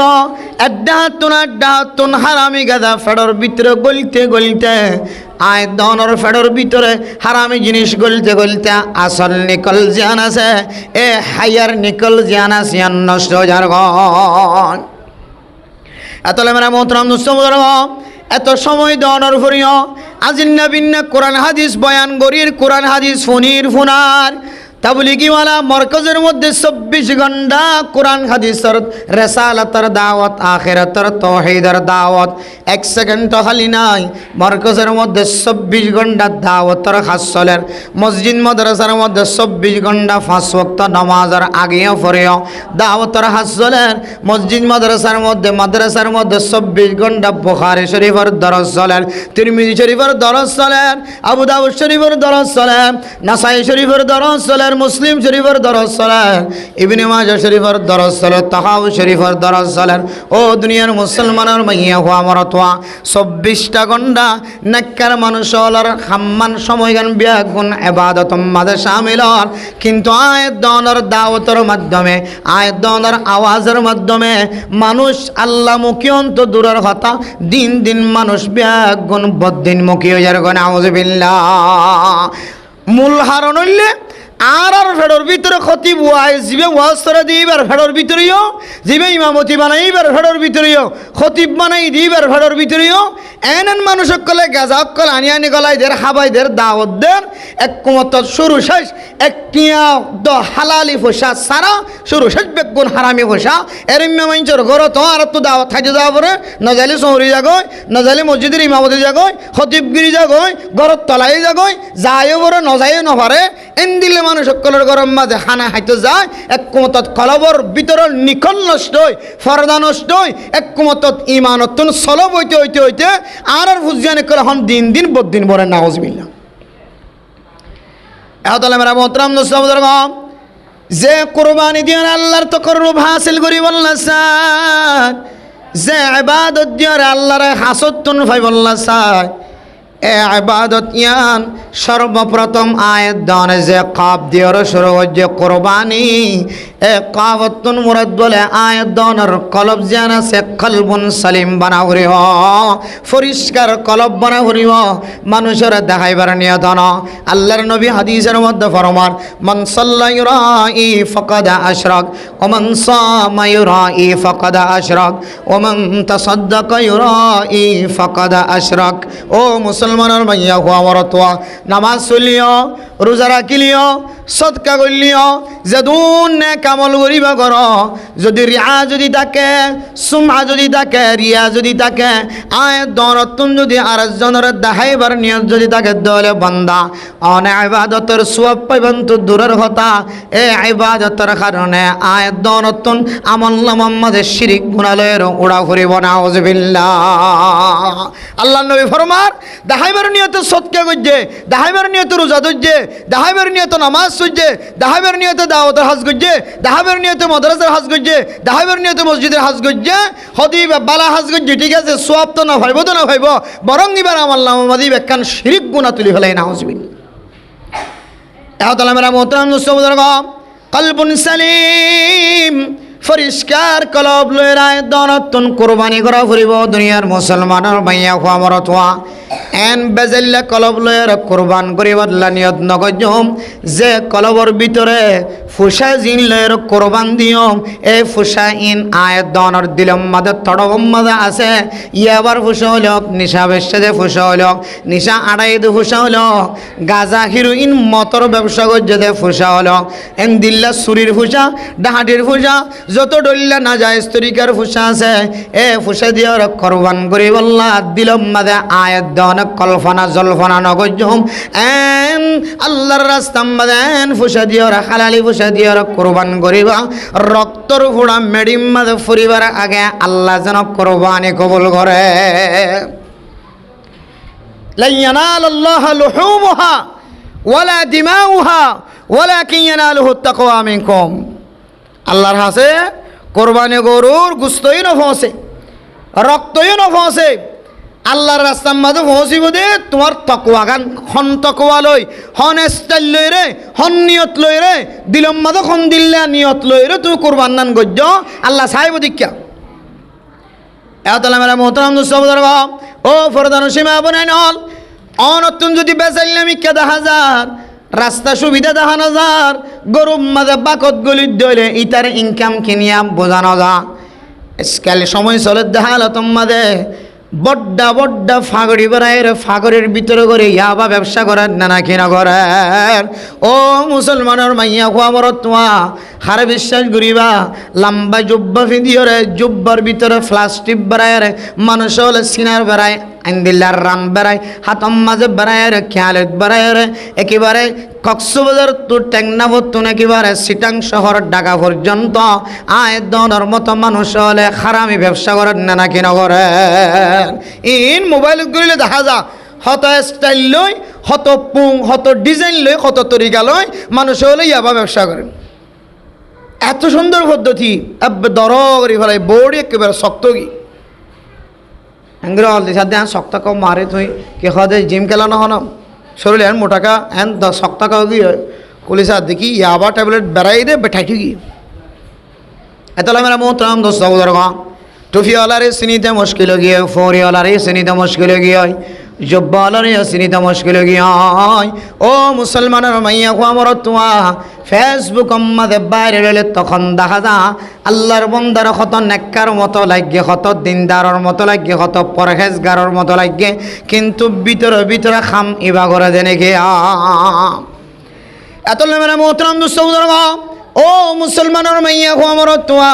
আড্ডাহাতুন হারামি গাদা ফেডর ভিতরে গলিতে গলিতে আয় দনর ফেডর ভিতরে হারামি জিনিস গলতে গলতে আসল নিকল জিয়ান আছে এ হাইয়ার নিকল জিয়ান আছে নষ্ট যার গন এতলে মেরা মোহতরম দুস্থ এত সময় দনর ফুরিও আজিন্না বিন্না কোরআন হাদিস বয়ান গরির কোরআন হাদিস ফনির ফুনার তাবলিগিওয়ালা মরকজের মধ্যে 24 ঘন্টা কোরআন হাদিসের রেসালাতের দাওয়াত আখিরাতের তাওহীদের দাওয়াত এক সেকেন্ড খালি নাই মরকজের মধ্যে 24 ঘন্টা দাওয়াতের হাসলের মসজিদ মাদ্রাসার মধ্যে 24 ঘন্টা 5 ওয়াক্ত নামাজের আগেও পরেও দাওয়াতের হাসলের মসজিদ মাদ্রাসার মধ্যে 24 ঘন্টা বুখারী শরীফের দরস চলেন তিরমিজি শরীফের দরস চলেন আবু দাউদ শরীফের দরস চলেন নাসাই শরীফের দরস চলেন মুসলিম শরীফের দরস চলেন ইবনে মাজাহ শরীফের দরস চলেন তাহাউ শরীফের দরস চলেন ও দুনিয়ার মুসলমানের মাইয়া হওয়া মরতোয়া 24টা ঘন্টা নেককার মানুষ হলার হাম্মান সময়গান বিয়াগুন ইবাদত মাঝে শামিল হন কিন্তু আয়াত দনের দাওয়াতের মাধ্যমে আয়াত দনের আওয়াজের মাধ্যমে মানুষ আল্লাহমুখী অন্ত দূরের কথা দিন দিন মানুষ বিয়াগুন বদ্দিনমুখী হয়ে যার গণ আউযুবিল্লাহ মূল হারণ হইলে আর ফেডর ভিতরে খতিব ওয়াজ জিবে ওয়াজ করে দিবার ফেডর ভিতরেও জিবে ইমামতি বানাইবার ফেডর ভিতরেও খতিব বানাই দিবার ফেডর ভিতরেও এনন মানুষ সকলে গাজা সকল আনি আনি গলাই দের হাবাই দের দাওয়াত দের এক কুমত শুরু শেষ একটিয়া দ হালালি ফসা সারা শুরু শেষ বেগুন হারামি ফসা এরিম্মা মাইনচর ঘর তো আর তো দাওয়াত খাইতে যাওয়া পরে নজালি সৌরি যাগয় নজালি মসজিদের ইমামতি যাগয় খতিবগিরি যাগয় ঘরত তলাই যাগয় যায়ও পরে নজাইও নপারে এন দিলে মানুষ সকলের গরম মাঝে হানা হাইতে যায় এক কুমতত কলবর ভিতরের নিকল নষ্ট হয় ফরদা নষ্ট হয় এক কুমতত ইমানতন সলব হইতে হইতে হইতে আর ফুজিয়ানে করে হন দিন দিন বদিন বলে নাউজুবিল্লাহ এহতালে মেরা মোহতরম দোস্ত যে কুরবানি দিয়ে আল্লাহর তকররুব হাসিল করি বললা স্যার যে ইবাদত দিয়ে আল্লাহর হাসতুন ফাই বললা স্যার এ ইবাদত ইয়ান সর্বপ্রথম আয়াত দানে যে কাব দিয়র শুরু হচ্ছে কুরবানি এ কাবতুন মুরাদ বলে আয়াত দানের কলব জানা সে কলবুন সালিম বানা হরিব পরিষ্কার কলব বানা হরিব মানুষের দেখাইবার নিয়ত না আল্লাহর নবী হাদিসের মধ্যে ফরমান মান সাল্লা ইউরাই ফাকাদ আশরাক ওয়া মান সামা ইউরাই ফাকাদ আশরাক ওয়া মান তাসাদ্দাকা ইউরাই ফাকাদ আশরাক ও মুসলমানের মাইয়া হুয়া মরতোয়া নামাজ চলিও রোজা রাখিলিও সদকা করলিও যেদুন নে কামল করিবা কর যদি রিয়া যদি থাকে সুমা যদি থাকে রিয়া যদি থাকে আয় দরতুন যদি আরেকজনের দেখাইবার নিয়ত যদি থাকে দলে বান্দা অনে ইবাদতের সওয়াব পাইবেন তো দূরের কথা এ ইবাদতের কারণে আয় দরতুন আমল নামার মাঝে শিরিক গুনাহের উড়া করিব নাউজুবিল্লাহ আল্লাহর নবী ফরমান দেখাইবার নিয়তে সদকা করছে দেখাইবার নিয়তে রোজা ধরছে দেখাইবার নিয়তে নামাজ পড়ছে দেখাইবার নিয়তে দাওয়াতের হজ করছে দেখাইবার নিয়তে মাদ্রাসার হজ করছে দেখাইবার নিয়তে মসজিদের হজ করছে হদিব বালা হজ করছে ঠিক আছে সওয়াব তো না ভাইব তো না ভাইব বরং এবার আমার নামাদি একখান শিরিক গুনাহ তুলি ফেলাই নাউজুবিল্লাহ এহতালা মেরা মোহতরম মুসলমান কলবুন সালিম পরিষ্কার কলব লয়ের আয় দনতন কোরবানি করা ফুরিব দুনিয়ার মুসলমানের মাইয়া খোয়া মরতোয়া এন বেজাল্লা কলব লয়ের কোরবান করিবার নিয়ত নগজম যে কলবর ভিতরে ফুসা জিন লয়ের কোরবান দিয়ম এ ফুসা ইন আয়াত দনর দিলম মাদে তড়বম মাদে আছে ইয়াবার ফুসা হলো নিশা বেশে ফুসা হলো নিশা আড়াই দে ফুসা হলো গাজা হিরোইন মটর ব্যবসা করছে ফুসা হলো এন দিল্লা সুরির ফুসা ডাহাটির ফুসা যত ডল্লা না যায় স্তরিকার ফুসা আছে এ ফুসা দিয়ে কোরবান করি বল্লা দিলম মাদে আয়াত দন কল্পনা জল্পনা নগজম এন আল্লাহর রাস্তা মাদে ফুসা দিয়ে হালালি ফুসা দিয়ে কোরবান করিবা রক্তর ফোড়া মেডিম মাদে ফুরিবার আগে আল্লাহ যেন কোরবানি কবুল করে লা ইয়ানালাল্লাহু লুহুমুহা ওয়ালা দিমাউহা ওয়ালাকিন ইয়ানালুহু তাকওয়া মিনকুম আল্লাহর হাসে কোরবানি গরুর গোশতই না ফসে রক্তই না ফসে আল্লাহর রাস্তার মাঝে পৌঁছিব দে তোমার তকওয়া গান হন তকওয়া লই হন স্টাইল লই রে হন নিয়ত লই রে দিলম মাঝে হন দিল্লা নিয়ত লই রে তুমি কোরবান দান গজ্জ আল্লাহ সাহেব দীক্ষা এতলা মেলা মোহতরাম দুঃসবদর ও ফরদান সীমা বনাই নল অনতুন যদি বেচাইলাম ইকা 10,000 রাস্তা সুবিধা দেখানো যার গরুর মাঝে বাকত গলিত দইলে ইটার ইনকাম কিনিয়া বোঝানো যা স্কেল সময় চলে দেখালো তোমাদের বড্ডা বড্ডা ফাগড়ি বেড়ায় ফাগড়ির ভিতরে করে ইয়াবা ব্যবসা করেন না নাকি না করেন ও মুসলমানের মাইয়া খোয়া মরত তোমা হারে বিশ্বাস করিবা লম্বা জুব্বা ফিদিও রে জুব্বার ভিতরে প্লাস্টিক বেড়ায় রে মানুষ হলে সিনার বেড়ায় আইন্দিল্লার রান বেড়ায় হাতম মাঝে বেড়ায় রে খেয়ালত বেড়ায় রে একেবারে কক্সবাজার তো টেকনাফতুন একেবারে সিটাং শহর ঢাকা পর্যন্ত আয় দনের মতো মানুষ হলে খারামি ব্যবসা করেন না নাকি না করেন ইন মোবাইল করিলে দেখা যা হত স্টাইল লই হত পুং হত ডিজাইন লই হত তরিকা লই মানুষ হলে ইয়াবা ব্যবসা করেন এত সুন্দর পদ্ধতি দর করি ফেলাই বোর্ড একেবারে শক্ত কি হ্যাঙ্গির অলদি সাথে শক্ত কম মারে তুই কে হদে জিম খেলানো হন শরীর এন মোটাকা এন শক্ত কাউ কি পুলিশ আর দেখি ইয়াবা ট্যাবলেট বেড়াই দে বেঠাই ঠিকই এতলা মেরা মোহতরাম দোস্ত টুফিওয়ালারে চিনিতে মুশকিল গিয়ে ফৌরিওয়ালারে চিনিতে মুশকিল গিয়ে জব্বালারে চিনিতে মুশকিল গিয়ে ও মুসলমানের মাইয়া খোয়া মর তোমা ফেসবুক আমাদে বাইরে রইলে তখন দেখা যা আল্লাহর বন্দার কত নেককার মতো লাগে কত দিনদারের মতো লাগে কত পরহেজগারের মতো লাগে কিন্তু ভিতরে ভিতরে খাম ইবা করে দেনে গে এত মেরা মোহতরাম দুসৌদর ও মুসলমানের মাইয়া খোয়া মর তোমা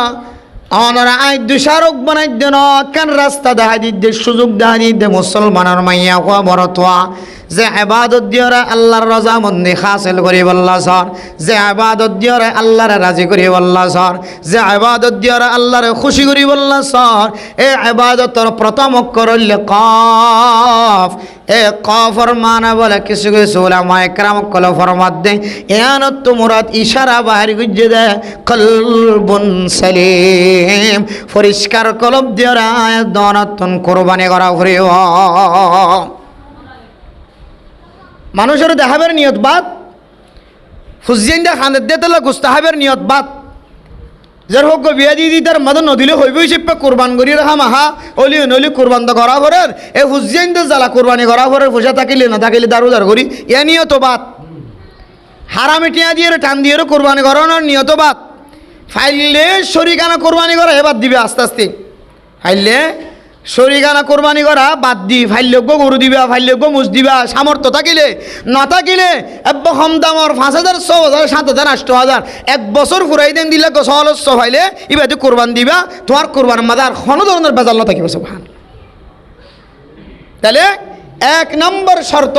অনরা আই দুশারক বানাই দেন কেন রাস্তা দেখা দিতে সুযোগ দেখা দিতে মুসলমানের মাইয়া খোয়া বরতোয়া যে ইবাদত দিয়রা আল্লাহর রজামন্দি হাসিল করি বল্লা সর যে ইবাদত দিয়রা আল্লাহরে রাজি করি বল্লা সর যে ইবাদত দিয়রা আল্লাহরে খুশি করি বল্লা সর এই ইবাদতের প্রথম অক্ষর হইল কফ এ কফর মানে বলে কিছু কিছু উলামা ইকরাম কল ফরমাত দে ইয়ানত তো মুরাদ ইশারা বাহির গুজে দে কলবুন সালিম পরিষ্কার কলব দিয়রা দনতন কুরবানি করা হরিও মানুষের দেখাবের নিয়ত বাদ হুসেনটা খানের দেতলা গুস্তাহাবের নিয়ত বাদ যার হোক বিয়া দিয়ে দি তার মাদন নদিলে হইবই শিপে কোরবান করি রাখা মাহা অলি নলি কোরবান তো করা ভরের এ হুসেন তো জ্বালা কোরবানি করা ভরের পয়সা থাকিলে না থাকিলে দারুদার করি এ নিয়ত বাদ হারামে টিয়া দিয়ে টান দিয়ে কোরবানি করানোর নিয়ত বাদ ফাইলে শরিকানা কোরবানি করা এবার দিবে আস্তে আস্তে ফাইলে শরিকানা কোরবানি করা বাদ দি ফাইল্যজ্ঞ গরু দিবা ফাইল্যজ্ঞ মুজ দিবা সামর্থ্য থাকিলে না থাকিলে এব্ব কম দামর 5,000 6,000 7,000 8,000 এক বছর ফুরাই দেন দিলে সহলস্য ফাইলে ইবাদি কোরবান দিবা তোমার কোরবান মাদার কোনো ধরনের বেজাল না থাকিবে সুবহান তাহলে এক নম্বর শর্ত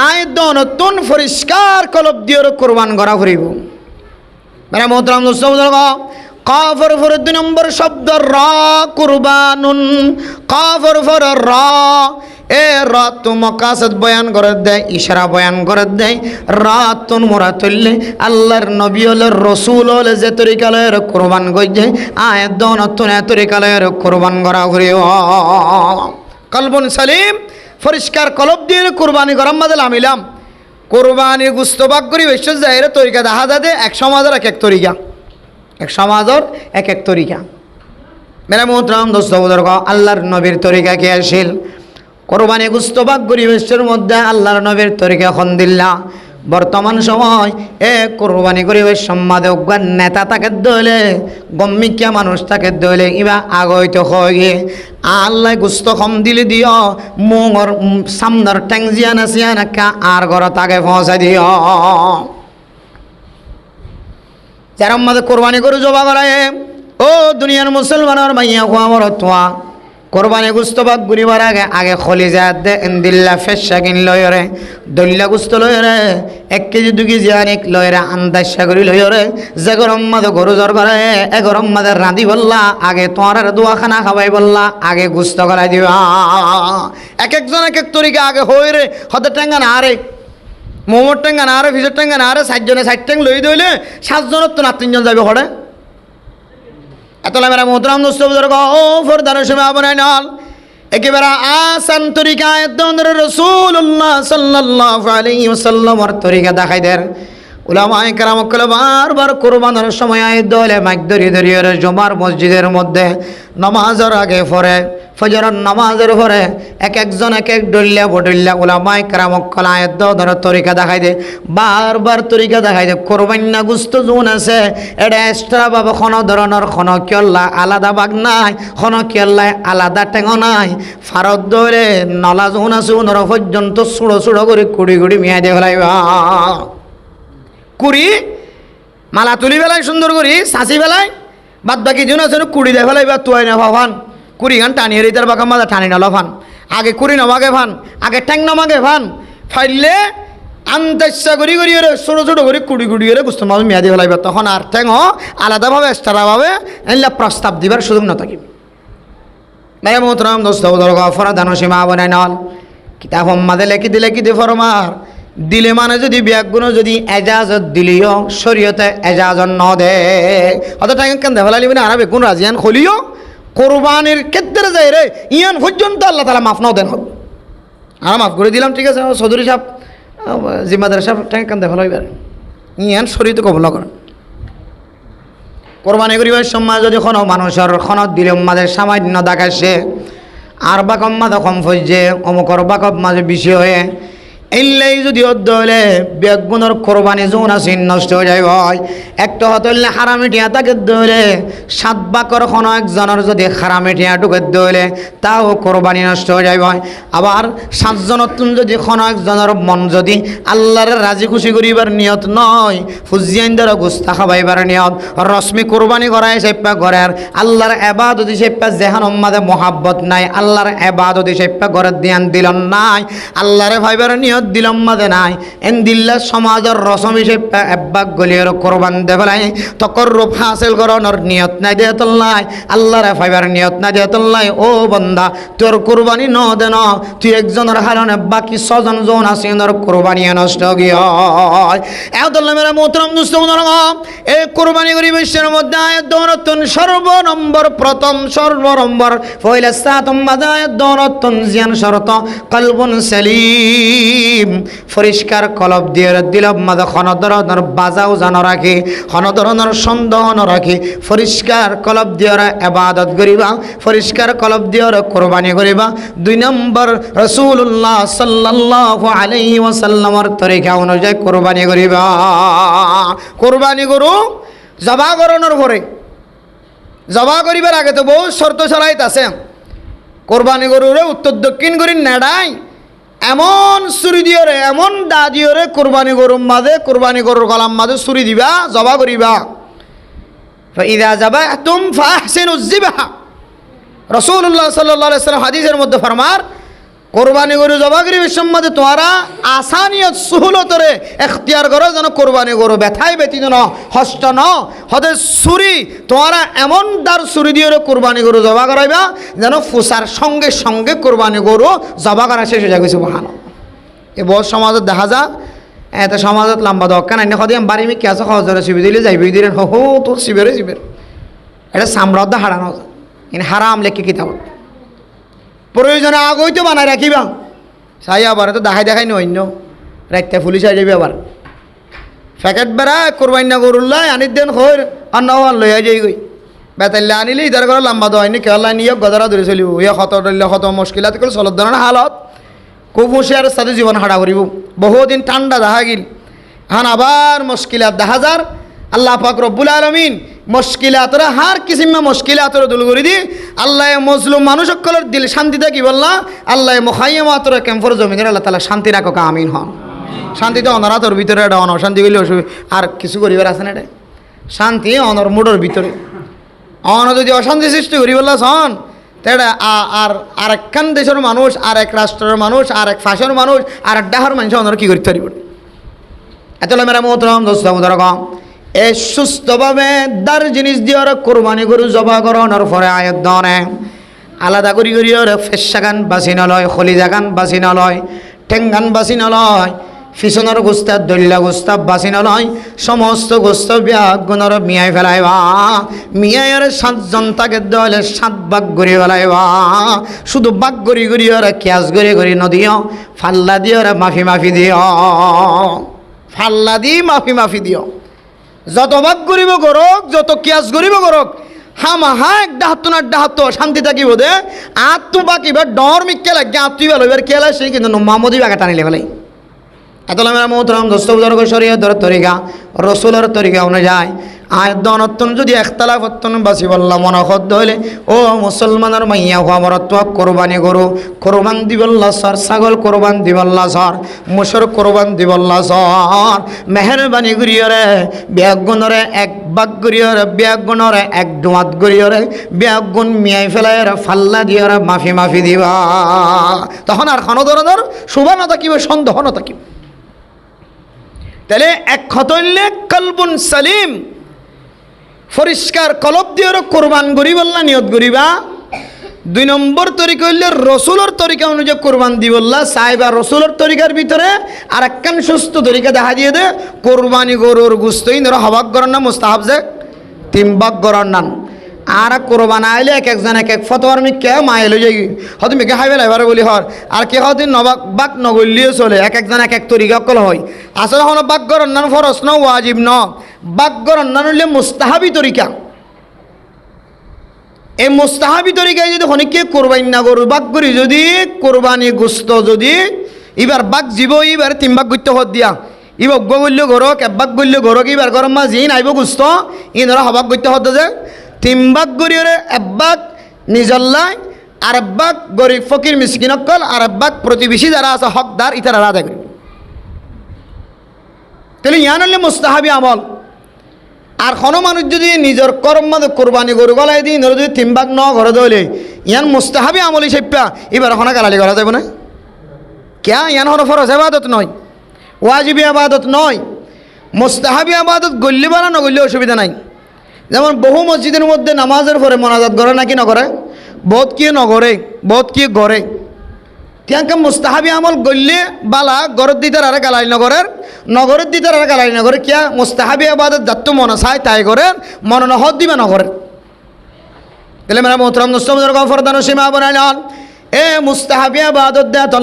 আয় দনতুন পরিষ্কার কলব দিয়ে কোরবান করা ফুরিব মেরা মোহতরাম দোস্ত কাফর ফর 2 নম্বর শব্দ রা কুরবানুন কাফর ফর রা এ রাত মাকাসাদ বয়ান করে দেয় ইশারা বয়ান করে দেয় রাতুন মুরাতুল্লে আল্লাহর নবী হল রসুল হল যে তরিকালের কুরবান গইছে আয় দনতুন তরিকালের কুরবান করা হরিও কলবুন সালিম পরিষ্কার কলব দিয়ে কুরবানি করার মাঝে আমিলাম কুরবানি গুস্ত বাগ করি বেশ জায়গায় তরিকা দেখা যায় এক সমাজের এক এক তরিকা এক সমাজের এক এক তরিকা মেরা মোহতরাম দোস্ত বুজুর্গ আল্লাহর নবীর তরিকা কে আসিল কোরবানি গুস্ত বাগ পরিবেশের মধ্যে আল্লাহর নবীর তরিকা খন দিল্লা বর্তমান সময় কোরবানি করিবে সম্মাদে অজ্ঞান নেতা তাকে দইলে গম্মিকা মানুষ তাকে দইলে ইবা আগইত হয়ে আল্লাহ গুস্ত কম দিলে দিও মোর সামনার ট্যাং জিয়ানা সিয়ানা কা আর ঘর তাকে পৌঁছাই দিও যারা আমাদের কোরবানি করে জবা করায় ও দুনিয়ার মুসলমানের মাইয়া হওয়া আমার তোয়া কোরবানি গুস্ত বাগ ঘুরিবার আগে আগে খলিজা দে ইন্দিল্লা ফেসা কিন লয়রে দল্লা গুস্ত লয়রে 1 কেজি 2 কেজি আনিক লয়রে আন্দাজা করি লয়রে যে গরম মাদে গরু জর করে এ গরম মাদে রাঁধি বললা আগে তোমার দোয়াখানা খাবাই বললা আগে গুস্ত করাই দিবা এক একজন এক এক তরিকা আগে হইরে হতে টেঙ্গা না আরে মোমোর টেঙ্গা না আরে ফিজের টেঙ্গা না আরে 60 জনে 60 ট্যাং লই দইলে 7 জনের তো না 3 জন যাবে হড়ে এতলা মেরা মোহতরাম দোস্ত বুজুর্গ ও ফরদানের সময় আপনার নাল একেবারে আসান তরিকায় দন্দর রাসূলুল্লাহ সাল্লাল্লাহু আলাইহি ওয়াসাল্লামের তরিকা দেখাই দেন উলামায়ে কেরাম কল বারবার কুরবানের সময় আয় দলে মাইক ধরিয়ে জুমার মসজিদের মধ্যে নামাজের আগে পড়ে ফজরের নামাজের পরে এক একজন এক এক ডল্লা বডল্লা উলামায়ে কেরাম কল আয় দর তরিকা দেখাই দে বারবার তরিকা দেখাই দে কুরবানি গুস্ত জুন আছে এটা এক্সট্রা ভাবে কোনো ধরনের কোনো কিল্লা আলাদা বাগ নাই কোনো কিল্লা আলাদা টেঙ নাই ফারত ধরে নলা জুন আছে উনর পর্যন্ত সুড়ো সুড়ো করে কুড়ি কুড়ি মিয়া দিয়ে ফেলাইবা কুড়ি মালা তুলি বেলায় সুন্দর করি সাঁচি বেলায় বাদ বাকি জুন আছে কুড়ি দিয়ে ফেলাইবা তুয়াই না ভাবান কুড়ি গান টানিয়ে রিতার বাঁকা মাথা টানি না লফান আগে কুড়ি নমাগে ভান আগে ট্যাং নমাগে ভান ফাইলে আন্দাজা করি করি ছোটো ছোটো করে কুড়ি কুড়ি করে গুস্ত মাছ মিয়া দিয়ে ফেলাইবা তখন আর ট্যাং আলাদাভাবে এক্সট্রাভাবে এনলা প্রস্তাব দিবার সুযোগ না থাকিব মেয়ে মোহতরাম দোস্ত ফরা ধান সীমা বনাই নল কিতাব মাদে লেখি দিলে ফরমার দিলে মানে যদি ব্যাগুণ যদি এজাজত দিলিও শরীয়তে এজাজত ন দে অত টাইম কেন দে ফেলালি মানে আর বেগুন রাজিয়ান খলিও কোরবানির ক্ষেত্রে যাই রে ইয়ান পর্যন্ত আল্লাহ তালা মাফ নাও দেন হোক আর মাফ করে দিলাম ঠিক আছে চৌধুরী সাহেব জিম্মাদার সাহেব টাইম কেন দে ফেলাইবার ইয়ান শরীয়ত কবল করেন কোরবানি করিবার সময় যদি কোনো মানুষের খনত দিলে মাঝে সামান্য দেখাচ্ছে আর বাকম মাঝে কম ফজছে অমুকর বাকব মাঝে বেশি হয়ে এইলাই যদি অধ্যলে বেগুনের কোরবানি জোন আছে নষ্ট হয়ে যায় ভাই একটা হতলে হারামি টিয়া তাকে দলে 7 বাকর কোনো একজনের যদি হারামি টিয়া ঢুকে দলে তাও কোরবানি নষ্ট হয়ে যায় ভাই আবার 7 জনের যদি কোনো একজনের মন যদি আল্লাহর রাজি খুশি করিবার নিয়ত নয় ফুজিয়াইন্দার গুস্তা খাবাইবার নিয়ত রশ্মি কোরবানি করায় সেপ্পা ঘরের আল্লাহর ইবাদত সেপ্পা জেহান উম্মাদে মোহাব্বত নাই আল্লাহর ইবাদত সেপ্পা ঘরের ধ্যান দিলন নাই আল্লাহরে ভাইবার নিয়ত দিলম মাদে নাই এন দিল্লা সমাজের রসম হিসেবে এব্বাক গলিয়ার কোরবান দে ফেলাই তকররুফ হাসিল করানোর নিয়ত নাই দে তল্লাই আল্লাহরে ফাইবার নিয়ত নাই দে তল্লাই ও বন্দা তোর কোরবানি ন দে ন তুই একজনের হারণে বাকি 6 জন জন আছে ওর কোরবানি নষ্ট গিয়ে এতল্লা মেরা মোহতরম দুস্থ এই কোরবানি করি বিশ্বের মধ্যে আয়াত দৌরতন সর্বনম্বর প্রথম সর্বনম্বর ফয়লা সাতম বাদায়াত দৌরতন জিয়ান শরত কলবুন সালিম পরিষ্কার কলব দিয়ে দিলব মাঝে কোনো ধরনের বাজাও জানো রাখি কোনো ধরনের সন্দেহ ন রাখি পরিষ্কার কলব দিয়ে ইবাদত করিবা পরিষ্কার কলব দিয়ে কোরবানি করিবা 2 নম্বর রাসূলুল্লাহ সাল্লাল্লাহু আলাইহি ওয়াসাল্লামের তরিকা অনুযায়ী কোরবানি করিবা কোরবানি করু জবা করানোর পরে জবা করিবার আগে তো বহু শর্ত শরাইত আছে কোরবানি গরুরে উত্তর দক্ষিণ করি নেড়াই এমন ছুরি দিয়ে রে এমন দা দিয়ে রে কোরবানি গরুর মাঝে কোরবানি গরুর গলার মাঝে ছুরি দিবা জবা করিবা ইদা যাবাতুম ফাহসিনুজ যিবহা রাসূলুল্লাহ সাল্লাল্লাহু আলাইহি ওয়াসাল্লাম হাদিসের মধ্যে ফরমার কোরবানি গরু জবা করিবার সময় তোমরা আসানিয়ত সুহুলতরে ইখতিয়ার করো যেন কোরবানি গরু ব্যথাই ব্যতীত ন হস্ত ন হদে ছুরি তোমরা এমন দার ছুরি দিয়ে কোরবানি গরু জবা করাইবা যেন ফুসার সঙ্গে সঙ্গে কোরবানি গরু জবা করা শেষ হয়ে যাবে সুবহানাল্লাহ এ বহু সমাজত দেখা যা এত সমাজত লম্বা দক্কা নাই সদি বাড়ি মি কেসা সহজরে শিবি দিলে যাইবি দিলেন হো তোর শিবেরে শিবের এটা সাম্রাজ্য হারানো ইন হারাম লেখি কিতাবত প্রয়োজনে আগই তো বানায় রাখিবা চাই আবার তো দেখাই নি অন্য রাইতে পুলিশ আই যাবি আবার প্যাকেট বেড়া কোরবানি না গরুল্লাই আনির দেন খোর আর নাও আর লইয়া যাই গই বেতাল্লা আনিলে ইধার করে লম্বা দোয়াইনি কেলা নিয়ে গদরা ধরে চলিব ইয়ে ক্ষত ডল্লে ক্ষত মুশকিলাত করে চলত ধরনের হালত খুব হুঁশিয়ার সাথে জীবন হারা করিব বহুদিন ঠান্ডা দেখা গিল হান আবার মুশকিলাত দেখা যার আল্লাহ পাক রব্বুল আলামিন মুশকিলাতরা হার কিসিমা মুশকিলাতরা দূর করে দি আল্লাহ মজলুম মানুষ সকলের দিল শান্তিতে কি বললা আল্লাহ মুখাইয়ামাতরা ক্যাম্পর জমিনের আল্লাহ তাআলা শান্তি রাখো আমিন হন শান্তিতে অনরাতর ভিতরে এটা অনশান্তি করলে আর কিছু করিবার আছে না এটা শান্তি অনর মুডর ভিতরে অন যদি অশান্তি সৃষ্টি করি বললা শোন তেটা আর আরেকখান দেশের মানুষ আর এক রাষ্ট্রের মানুষ আর এক ফাঁসের মানুষ আর এক ডাহার মানুষ অনর কি করতে পারিব এত মেরা মোহতরম দোস্ত মুদরকম এই সুস্থভাবে দার জিনিস দিয়ে ওরা কোরবানি গরু জবা করানোর পরে আয়ত দনে আলাদা করি করি ওরা ফেসাগান বাসি নলয় খলিজাগান বাসি নলয় ঠেঙ্গান বাসি নলয় ফিসনের গোস্তা দল্লা গোস্তা বাসি নলয় সমস্ত গোস্ত ব্যাগুণর মিয়াই ফেলাইবা মিয়াইয়ের 7জন তাকে দলে 7 ভাগ করে ফেলাইবা শুধু ভাগ করি করি ওরা ক্যাশ করে করে নদিও ফাল্লা দিয়ে ওরা মাফি মাফি দিও ফাল্লা দি মাফি মাফি দিও যত ভাগ করিব করক যত ক্যাশ করিব করক হামাহা এক ডাহাত শান্তি থাকিব দে আত্ম বাকিবার ডর মিক্কে লাগে আত্মই ভালো এবার খেলা সেই কিন্তু মামদি বাগা টানিলে ফেলাই এতলামের মোহতরম দোস্ত বুজুর্গ শরীয়তের তরিকা রসুলের তরিকা অনুযায়ী আয়তন যদি একতলাফ বাসি বললাম মনখদ হইলে ও মুসলমানের মাইয়া হওয়া বরত্ব কোরবানি গরু কোরবান দিবল্লা সর ছাগল কোরবান দিবল্লা সর মুসর কোরবান দিবল্লা সর মেহরবানি গুড়িয়রে ব্যাগুণরে 1 ভাগ গুড়িয়রে ব্যাগুণরে 1 ডোয়াত গুড়িয়রে ব্যাগুণ মিয়াই ফেলাই ফাল্লা দিয়রে মাফি মাফি দিবা তখন আর খানো ধর শোভা না থাকিব সন্দেহ না থাকিব তাহলে এক খতইলে কলবুন সালিম পরিষ্কার কলব দিয়ে কোরবান করি বললা নিয়ত করিবা 2 নম্বর তরিকা হইলে রসুলের তরিকা অনুযায়ী কোরবান দি বললা সাহেবা রসুলের তরিকার ভিতরে আর একখান সুস্থ তরিকা দেখা দিয়ে দে কোরবানি গরুর গুস্তই ধরো হবাক করার নাম মুস্তাহাব যে 3 ভাগ করার নাম আর কোরবান আইলে এক একজন এক এক ফতোয়ার মিকে মাইলে যাই হয়তো মেকে খাইবে লাইবার বলি হর আর কে হয়তো নবাক বাক নগলিয়ে চলে এক একজন এক এক তরিকা কল হয় আসলে হন বাক করার নাম ফরস ন ওয়াজিব ন বাক করার নাম হইলে মুস্তাহাবি তরিকা এই মুস্তাহাবি তরিকায় যদি হনিকে কোরবানি না গরু বাক করি যদি কোরবানি গোস্ত যদি এবার বাক জীব এবার 3 ভাগ করতে হত দিয়া ইবক গল্য গরক 1 ভাগ গল্য গরক এবার গরম মা জিন আইব গোস্ত ই ধরা হবাক করতে হত যে 3 ভাগ গরিয়রে 1 ভাগ নিজল্লাই আর 1 ভাগ গরিব ফকির মিসকিন অকল আর 1 ভাগ প্রতিবেশী যারা আছে হকদার ইতারা আদায় করি তাহলে ইয়ান হলে মুস্তাহাবি আমল আর কোনো মানুষ যদি নিজের কর্ম মধ্যে কোরবানি গরু গলাই দিই ধরো যদি 3 ভাগ ন ঘরে দইলে ইয়ান মুস্তাহাবি আমল হিসেবে এবার হনা গালালি করা যাবে না ক্যা ইয়ান হনো ফরজ ইবাদত নয় ওয়াজিবি ইবাদত নয় মুস্তাহাবি ইবাদত গল্লি বানা না গল্লি অসুবিধা নাই যেমন বহু মসজিদের মধ্যে নামাজের পরে মোনাজাত করে নাকি নগরে বহুত কি নগরে বহুত কি গড়েতিয়াকে মুস্তাহাবি আমল গল্লে বালা গরত দিতার আর গালাই নগরের নগরের দিতার আর গালাই নগরে কিয়া মুস্তাহাবি আবাদত যাত্ত মনে চায় তাই করেন মনে নহত দিবে নগরের তাহলে মেরা মোহতরম নস্তমদের গফরদান সীমা বানাইলেন এ মুস্তাহাবি আবাদত দেত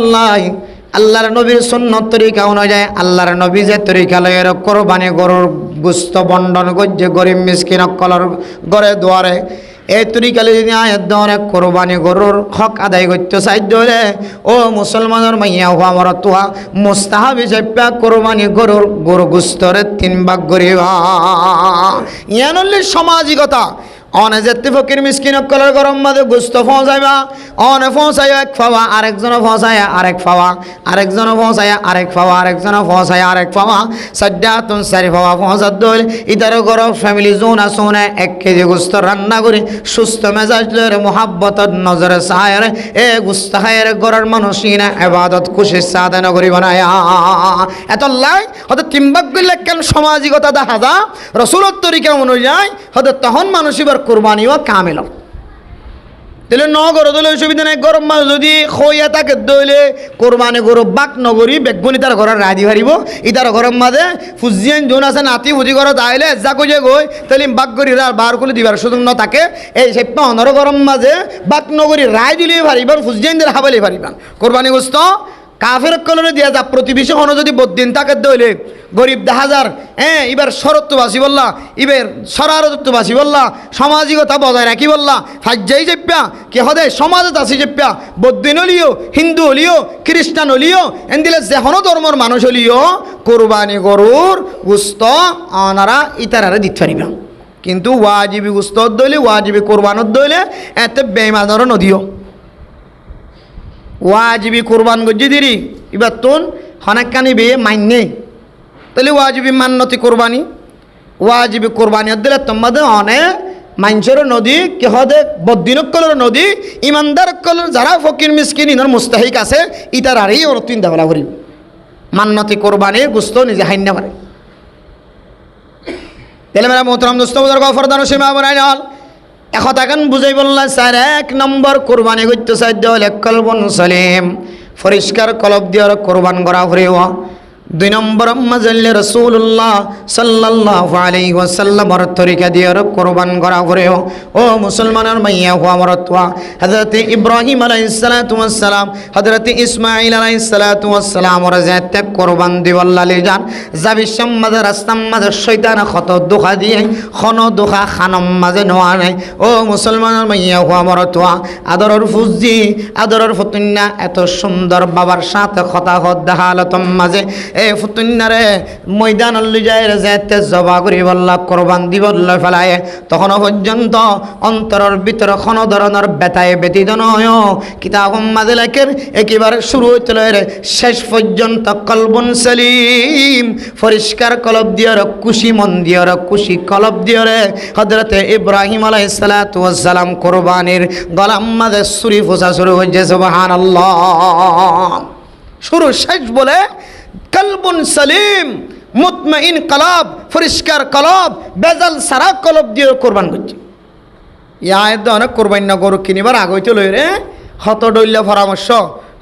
আল্লাহর নবীর সুন্নত তরিকা অনুযায়ী আল্লাহর নবী যে তরিকা লয়ের কোরবানি গরুর গোস্ত বন্টন করছে গরিব মিসকিন কলর গড়ে দুয়ারে এই তরিকালে যদি আয়াত দরে কোরবানি গরুর হক আদায় করতে সাহায্য হলে ও মুসলমানের মাইয়া হওয়া আমার তোহা মুস্তাহাব হিসেবে কোরবানি গরুর গরু গোস্তরে 3 ভাগ করিবা ইয়ান হলে সামাজিকতা অনে যেতে ফকির মিসকিন কলার গরম মাঝে গোস্ত পৌঁছাইবা অনে পৌঁছাই 1 ফাওয়া আরেকজন পৌঁছায় আরেক ফাওয়া আরেকজন পৌঁছায় আরেক ফাওয়া আরেকজন পৌঁছায় আরেক ফাওয়া 4 ফাওয়া পৌঁছাত দইল ইতার গরম ফ্যামিলি জোন আসনে 1 কেজি গোস্ত রান্না করে সুস্থ মেজাজ লরে মোহাব্বতত নজরে সায়ের এ গোস্ত খায়ের গরের মানুষিনা ইবাদত খুশি সাধন করি বানায়া এত লাই হতে 3 ভাগ গলে কেন সামাজিকতা দেখা যা রাসূলের তরিকা অনুযায়ী হতে তখন মানুষ কোরবানিও কামেল তাহলে ন গরো দলে অসুবিধা নাই গরম মাছ যদি খইয়া তাকে দইলে কোরবানি গরু বাক নগরী বেগুনি তার ঘরের রাধি হারিব ইতার গরম মাঝে ফুজিয়ান জোন আছে নাতি ফুজি ঘর আইলে যা কইয়ে গই তাহলে বাক গরি বার করে দিবার সুযোগ ন থাকে এই সেপ্পা অনর গরম মাঝে বাক নগরী রায় দিলে পারিবান ফুজিয়ানদের হাবালে পারিবান কোরবানি গোস্ত কাফের কলরে দিয়া যা প্রতিবেশী হন যদি বদিন তাকে দইলে গরিব 10,000 এবার সরত্ববাসী বললা এবার সরারত্ববাসী বললা সামাজিকতা বজায় রাখি বললা ফাজ্জাই চেপ্যা কে হদে সমাজত আসি চেপ্যা বদিন হলিও হিন্দু হলিও খ্রিস্টান হলিও এন্দিলে যেহন ধর্মর মানুষ হলিও কোরবানি গরুর গুস্ত অনারা ইতারারে দিতে পারিবা কিন্তু ওয়াজিবি গুস্ত দইলে ওয়াজিবি কোরবানত দইলে এতে বেঈমানর নদীও ওয়াজিবি কোরবান গজ্জি দিরি এবার তুন হনাক্কানি বে মাইনে তাহলে ওয়াজিবি মান্যতি কোরবানি ওয়াজিবি কোরবানি দিলে তোমাদের অনে মাইনসর নদী কেহদে বদ্দিনকলের নদী ইমানদার কল যারা ফকির মিসকিন ইনর মুস্তাহিক আছে ইটার আরই ওর তিন দেওয়া করি মান্যতি কোরবানি গুস্ত নিজে হাইন্যা পারে তাহলে মেরা মোহতরম দোস্ত বুজুর্গ ফরদান সীমা বনাই নল এখন বুঝাই বললা স্যার 1 নম্বর কোরবানি করতে সাহায্য হলে কলবুন সলিম পরিষ্কার কলব দিয়ে কোরবান করা হরিও 2 নম্বর মাজাল্লে রাসূলুল্লাহ সাল্লাল্লাহু আলাইহি ওয়াসাল্লামের তরিকা দিয়ে কোরবান করা হরিও ও মুসলমানের মাইয়া হওয়া মরতওয়া হযরত ইব্রাহিম আলাইহিস সালাতু ওয়াস সালাম হযরত ইসমাঈল আলাইহিস সালাতু ওয়াস সালাম ওর যাতে কোরবান দিওয়াল্লা লে যান জাবিশম মাঝে রাস্তাম মাঝে শয়তান কত দুখা দিয়ে খন দুখা খানম মাঝে নোয়া নাই ও মুসলমানের মাইয়া হওয়া মরতওয়া আদরের ফুজি আদরের ফতুন্না এত সুন্দর বাবার সাথে কথা হদ দেখালতম মাঝে এ ফুতুন্নারে ময়দান লই যায় যাতে জবা করি বল্লা কোরবান দিবল্লা ফেলায় তখন পর্যন্ত অন্তরের ভিতরে কোনো ধরনের ব্যথায় ব্যতীত নয় কিতাব মাঝে লেখের একেবারে শুরু হইতে রে শেষ পর্যন্ত কলবুন সলিম পরিষ্কার কলব দিয়ে খুশি মন দিয়ে খুশি কলব দিয়ে রে হযরতে ইব্রাহিম আলাইহিস সালাতু ওয়াস সালাম কোরবানির গলাম মাঝে ছুরি ফোসা শুরু হয়েছে সুবহানাল্লাহ শুরু শেষ বলে কলবুন সলিম মুতমাইন কলব পরিষ্কার কলব বেজাল সারা কলব দিয়ে কোরবান করছে ইয়াদ অনেক কোরবান না গরু কিনিবার আগইতে লই রে হত ডইলা পরামর্শ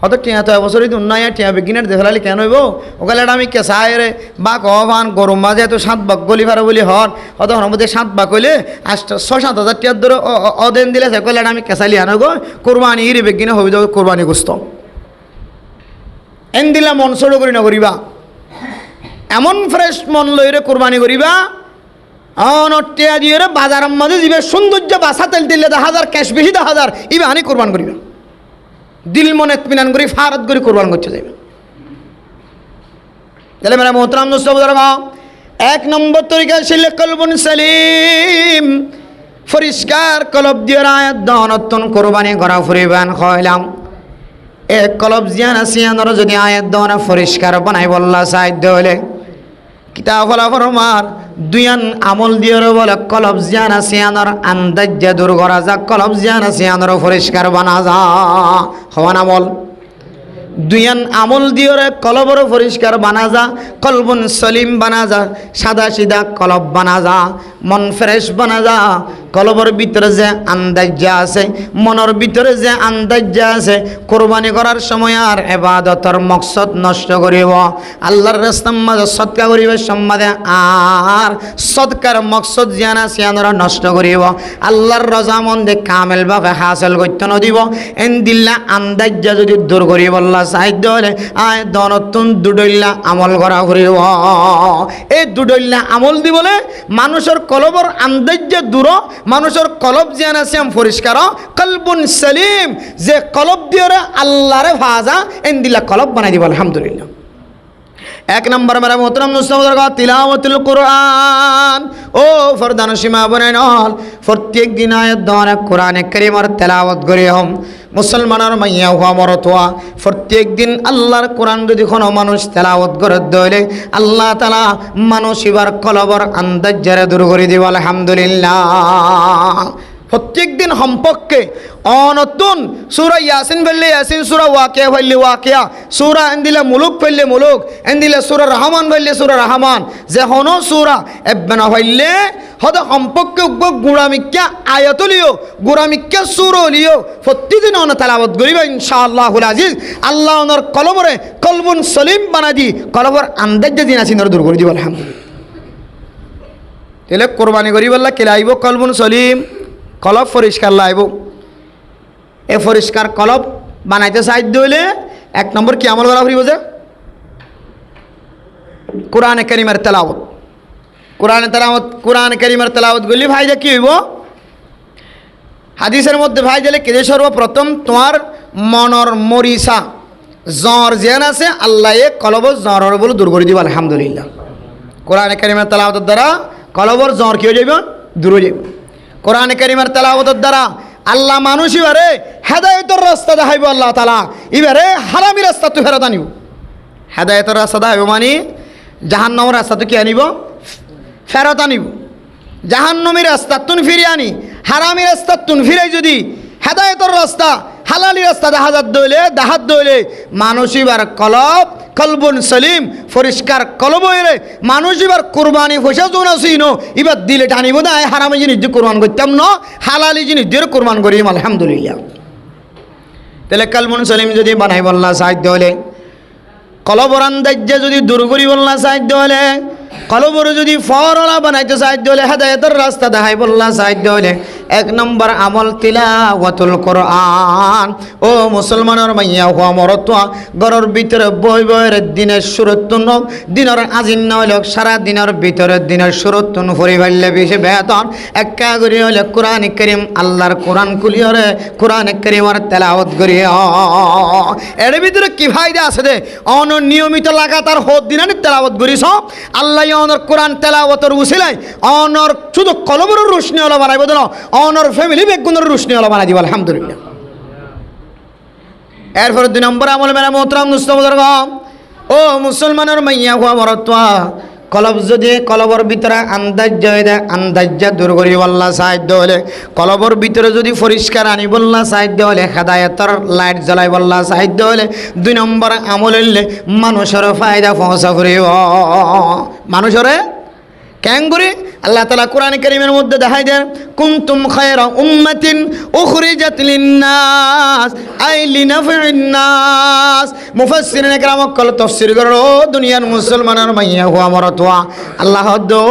হত টিয়া তো বছরই উন্নয়া টিয়া বিগিনার দেখালি কেন হইব ওকালে আমি কেসায় রে বা কভান গরু মাঝে এত 7 ভাগ গলি ভাড়া বলি হর হত মধ্যে 7 ভাগ হইলে 6-7 হাজার টিয়ার ধরে অদেন দিলে সে কইলে আমি কেসালি আনো গো কোরবানি ইরে বিগিনা হইব যাবে কোরবানি গোস্ত এন দিলা মন সড়ো করি না করিবা এমন ফ্রেশ মন লইরে কোরবানি করিবা অনটিয়া দিয়ে বাজার মাঝে যাবে সৌন্দর্য বাসা তেল দিলে 10,000 ক্যাশ বেশি 10,000 ইবে আনি কোরবান করিবা দিল মনে ইতমিনান করি ফারাত করে কোরবান করতে যাবে তাহলে মেরা মোহতরম দোস্ত বুজুর্গ 1 নম্বর তরিকা ছিল কলবুন সলিম পরিষ্কার কলব দিয়ে আয়াত দনতন কোরবানি করা ফুরিবান কইলাম এক কলব জিয়ান আসিয়ানর যদি আয়াত দনা পরিষ্কার বানাই বললা সাইদ হলে কিতাব ফলা ফরমার দুয়ান আমল দিয়ে বলে কলব জিয়ান আসিয়ানর আন্দাজ দূর করা যা কলব জিয়ান আসিয়ানর পরিষ্কার বানা যা হওয়ান আমল দুয়ান আমল দিয়ে কলবর পরিষ্কার বানা যা কলবুন সলিম বানা যা সাদা সিধা কলব বানা যা মন ফ্রেশ বানা যা কলবর ভিতরে যে আন্দাজ আছে মনের ভিতরে যে আন্দাজ আছে কোরবানি করার সময় আর ইবাদতের মকসদ নষ্ট করিব আল্লাহর রাস্তার মাঝে সদকা করিবে সম্মাদে আর সদকার মকসদ জানা সিয়ানরা নষ্ট করিব আল্লাহর রজামন্দে কামেল ভাবে হাসিল করতে ন দিব এন দিল্লা আন্দাজ যদি দূর করিব আল্লাহ সাহায্য হলে আয় দনতুন দুডইল্লা আমল করা করিব এই দুডইল্লা আমল দিবলে মানুষের কলবর আন্দাজ দূর মানুষের কলব জিয়ান আছে পরিষ্কার কলবুন সলিম যে কলব দিয়ে আল্লাহরে ভাজা এন দিলা কলব বানাই দিব আলহামদুলিল্লাহ 1 নম্বর মেরা মোহতরম মুসলমান তিলাওয়াতুল কুরআন ও ফরদান সীমা বনাইনল প্রত্যেক দিন আয়াত দোয়া কোরআনে কারীমের তেলাওয়াত করিম মুসলমানের মাইয়া হওয়া মরতোয়া প্রত্যেক দিন আল্লাহর কোরআন যদি কোনো মানুষ তেলাওয়াত করে দইলে আল্লাহ তাআলা মানুষ ইবার কলবর আন্দাজ জারে দূর করে দিব আলহামদুলিল্লাহ প্রত্যেক দিন সম্পর্কে অনতুন সূরা ইয়াসিন ফেললে ইয়াসিন সূরা ওয়াকিয়া ফেললে ওয়াকিয়া সূরা এন্দিলা মুলুক ফেললে মুলুক এন্দিলা সূরা রহমান ফেললে সূরা রহমান যে হনো সূরা এবেনা ফেললে হদ সম্পর্কে গুড়ামিক্যা আয়াতলিও গুড়ামিক্যা সূরালিও প্রতিদিন অন তেলাওয়াত করিবা ইনশাআল্লাহুল আজিজ আল্লাহ ওনার কলবরে কলবুন সলিম বানা দি কলবর আন্দাজ দিন আসিন দূর করে দিব আলহামদুলিল্লাহ তাহলে কোরবানি করিবাল্লাহ কে আইব কলবুন সলিম কলব পরিষ্কার লাইব এ পরিষ্কার কলব বানাইতে সাহায্য হইলে এক নম্বর কি আমল করা ফুরিব যে কোরআনে কারিমের তেলাওয়াত। কোরআনে কারিমের তেলাওয়াত করলে ভাইজা কি হইব? হাদিসের মধ্যে ভাইজালে কে যে সর্বপ্রথম তোমার মনর মরিসা জ্বর যেন আছে আল্লাহ কলবর জ্বর বলে দূর করে দিব। আলহামদুলিল্লাহ কোরআনে কারিমের তেলাওয়াতের দ্বারা কলবর জ্বর কি হয়ে যাইব? দূর হয়ে যাইব। কোরআনে কারিমের তেলাওয়াতের দ্বারা আল্লাহ মানুষ এবারে হেদায়েতের রাস্তা দেখাইব। আল্লাহ তাআলা এবারে হারামি রাস্তা তো ফেরত আনিব। হেদায়েতের রাস্তা দেখাইব মানে জাহান্নামের রাস্তা তো কি আনিব? ফেরত আনিব। জাহান্নামের রাস্তা তুন ফিরিয়ে আনি, হারামি রাস্তা তুন ফিরে যদি হেদায়েতের রাস্তা হালালি রাস্তা দেখাত দইলে মানুষ এবার কলবুন সলিম পরিষ্কার কলব হইলে মানুষ এবার কোরবানি পয়সা যোন আসিন এবার দিলে টানিব না হারামি জিনিস দিয়ে কোরবান করতাম না, হালালি জিনিস দিয়ে কোরবান করিম। আলহামদুলিল্লাহ তাহলে কলবুন সলিম যদি বানাই বললা সাহায্য হলে, কলবর আন্দাজ্য যদি দূর করি বললা সাহায্য হলে, কলবর যদি ফরলা বানাইতে সাহায্য হলে, হেদায়েতের রাস্তা দেখাই বললা সাহায্য হলে, এক নম্বর আমল তিলাওয়াতুল কোরআন। ও মুসলমানের মাইয়া হওয়া মরতোয়া ঘরের ভিতরে বই বইয়ের দিনের সুরতুন দিনের আজিন না হইল সারা দিনের ভিতরে দিনের সুরতুন ফরি ফেললে বেশি বেতন একা করি হলে কোরআন করিম আল্লাহর কোরআন কুলিয়রে কোরআন করিমের তেলাওয়াত করি। এর ভিতরে কি ফায়দা আছে দে অনিয়মিত লাগাতার হোদ দিনানি তেলাওয়াত করিস আল্লাহ অনর কোরআন তেলাওয়াতের উসিলাই অনর শুধু কলবর রোশনি হলো বানাইব দেন অনর ফ্যামিলি বেগুনের রোশনি হলো বানাই দিব। আলহামদুলিল্লাহ এরপরে 2 নম্বর আমল মেরা মোহতরাম মুস্তাফাদরগম ও মুসলমানের মাইয়া হওয়া মরতোয়া কলব যদি কলবর ভিতরে আন্দাজ্য দূর করি বললা সাহায্য হলে, কলবর ভিতরে যদি পরিষ্কার আনি বললা সাহায্য হলে, হেদায়েতের লাইট জ্বলাই বললা সাহায্য হলে, 2 নম্বর আমল হইলে মানুষের ফায়দা পৌঁছা করিব। মানুষের কেন করি আল্লাহ তাআলা কোরআন কারীমের মধ্যে দেখাই দেন কুনতুম খায়রা উম্মাতিন উখরিজাত লিন-নাস আই লিনাফি'ন নাস। মুফাসসিরিন کرام কল তাফসীর করো দুনিয়ার মুসলমানের মাইয়া হওয়া মরতোয়া আল্লাহ দো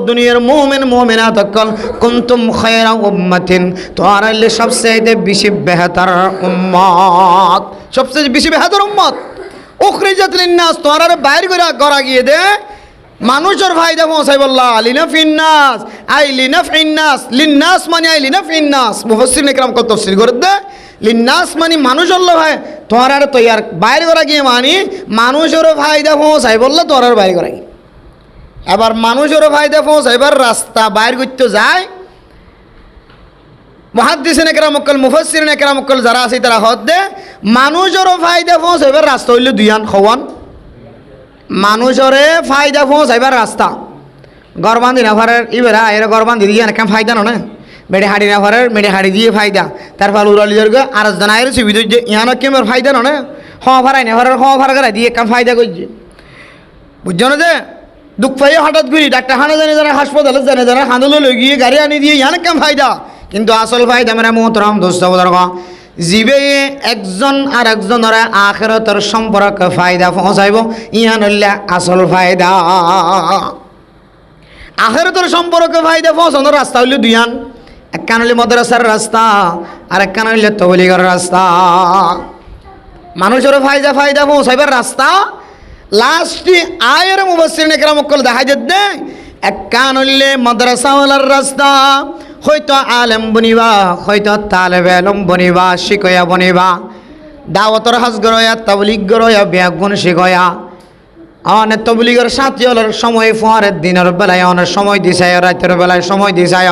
দুনিয়ার মুমিন মুমিনাত কল কুনতুম খায়রা উম্মাতিন তোমরা হইলে সবচেয়ে বেশি বেহতর উম্মত, সবচেয়ে বেশি বেহতর উম্মত। উখরিজাত লিন-নাস তোমরা বাইরে করা গিয়ে দে মানুষের ফায়দা পৌঁছাই বললা লিনাফিন্নাস আই লিনাফিন্নাস লিন্নাস মানে আই লিনাফিন্নাস। মুফাসসিরিন کرام কত তাফসীর করে দে লিন্নাস মানে মানুষের ভাই তোমার আর তৈয়ার বাইরে করা গিয়ে মানে মানুষের ফায়দা পৌঁছাই বললা তোমার আর বাইরে করা গিয়ে। এবার মানুষের ফায়দা পৌঁছাইবার রাস্তা বাইরে করতে যায় মুহাদ্দিসিন کرام মুফাসসিরিন کرام যারা আছে তারা হদ দে মানুষের ফায়দা পৌঁছাইবার রাস্তা হইল দুইয়ান খওয়ান। মানুষরে ফায়দা পৌঁছাইবার রাস্তা গরবান দিনা ফারের ইবেরা এর গরবান দিদি কেন ফায়দা নয় মেডে হাড়ি না ফারের মেডে হাড়ি দিয়ে ফায়দা তার ফল উড়ালি জর্গ আর জানাইর সুবিধা যে ইহানো কেমন ফায়দা নয় ফারাই না ফারের ফার করা দিয়ে কেন ফায়দা করছে বুঝছো না যে দুঃখ পাইয়ে হঠাৎ করি ডাক্তার হানা জানে যারা হাসপাতালে জানে যারা হাঁদলে লই গিয়ে গাড়ি আনি দিয়ে ইহানো কেমন ফায়দা কিন্তু আসল ফায়দা মেরা মোহতরম দোস্ত বুজুর্গ জীবে একজন আর একজনের আখিরাতের সম্পর্কে ফায়দা পৌঁছাইব ইহান হইলে আসল ফায়দা। আখিরাতের সম্পর্কে ফায়দা পৌঁছানোর রাস্তা হইল দুইয়ান, একখান হইলে মাদ্রাসার রাস্তা আর একখান হইলে তবলিগের রাস্তা। মানুষের ফায়দা পৌঁছাইবার রাস্তা লাস্টে আয়ের মুফাসসিরিন کرام দেখাই দে একখান হইলে মাদ্রাসাওয়ালার রাস্তা, হয়তো আলেম বনিবা হয়তো তালেব এলম বনিবা শিকয়া বনিবা দাওয়াতর হাজ গরয়া তাবলিগ গরয়া ব্যাগুন শিকয়া অনেক তবলিগের সাথী হলার সময় ফোয়ারের দিনের বেলায় অনেক সময় দিছায় রাতের বেলায় সময় দিছায়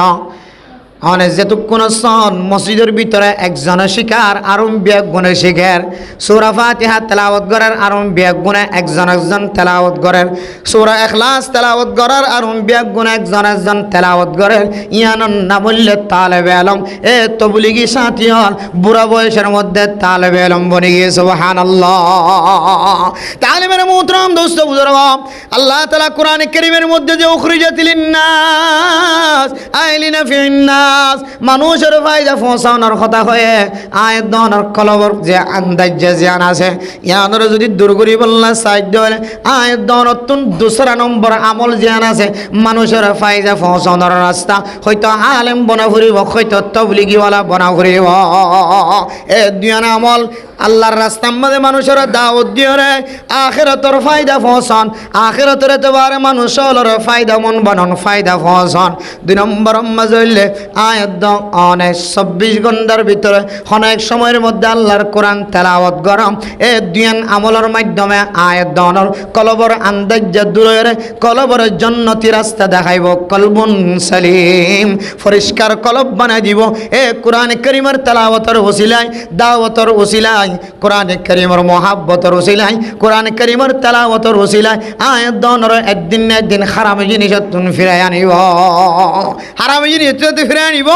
অনেক যেটুকুন সন মসজিদের ভিতরে একজনে শিকার আরম ব্যাগুনে শিখের সূরা ফাতিহা তেলাওয়াত করার আরম ব্যাগুনে একজন তেলাওয়াত করেন সূরা ইখলাস তেলাওয়াত করার আরম ব্যাগুনে একজন তেলাওয়াত করেন ইয়ানন না বললে তালেবে ইলম এ তবলিগি সাথী হল বুড়া বয়সের মধ্যে তালেবে ইলম বনে গিয়ে সুবহানাল্লাহ। তালিমের মুহতারাম দোস্ত বুজুর্গ আল্লাহ তাআলা কোরআন কারীমের মধ্যে যে উখরিজাতিল নাস আইলিনা ফিন্নাস মানুষের ফায়দা পৌঁছানোর কথা হয়ে আয়াত দনের কলবর যে আন্দাজ্য জ্ঞান আছে ইয়ানোর যদি দূর করি বললা সাহায্য হলে আয়াত দনতুন 2 নম্বর আমল জ্ঞান আছে মানুষের ফায়দা পৌঁছানোর রাস্তা হয়তো আলেম বনা ফুরিব হয়তো তবলিগিওয়ালা বনা ফুরিব। এ দুইয়ান আমল আল্লাহর রাস্তার মধ্যে মানুষের দাওয়াত দিয়ে রে আখিরাতের ফায়দা পৌঁছান, আখিরাতের এতবারে মানুষের ফায়দা মন বানন, ফায়দা পৌঁছান। 2 নম্বর মাঝে আয়াত অনেক 24 ঘন্টার ভিতরে অনেক সময়ের মধ্যে আল্লাহর কোরআন তেলাওয়াত গরম এ দুয়ান আমলের মাধ্যমে আয়াত দনর কলবর আন্দাজ দূরে কলবর জন্নতি রাস্তা দেখাইব, কলবুন সালিম পরিষ্কার কলব বানাই দিব এ কোরআন কারীমের তেলাওয়াতের ওসিলায়, দাওয়াতের ওসিলায়, কোরআন কারীমের মহাব্বতের ওসিলায়, কোরআন কারীমের তেলাওয়াতের ওসিলায় আয়াত দনর একদিন না একদিন হারামি জিনিস তুন ফিরাই আনিব, হারামি জিনিস ফিরাই আনিব।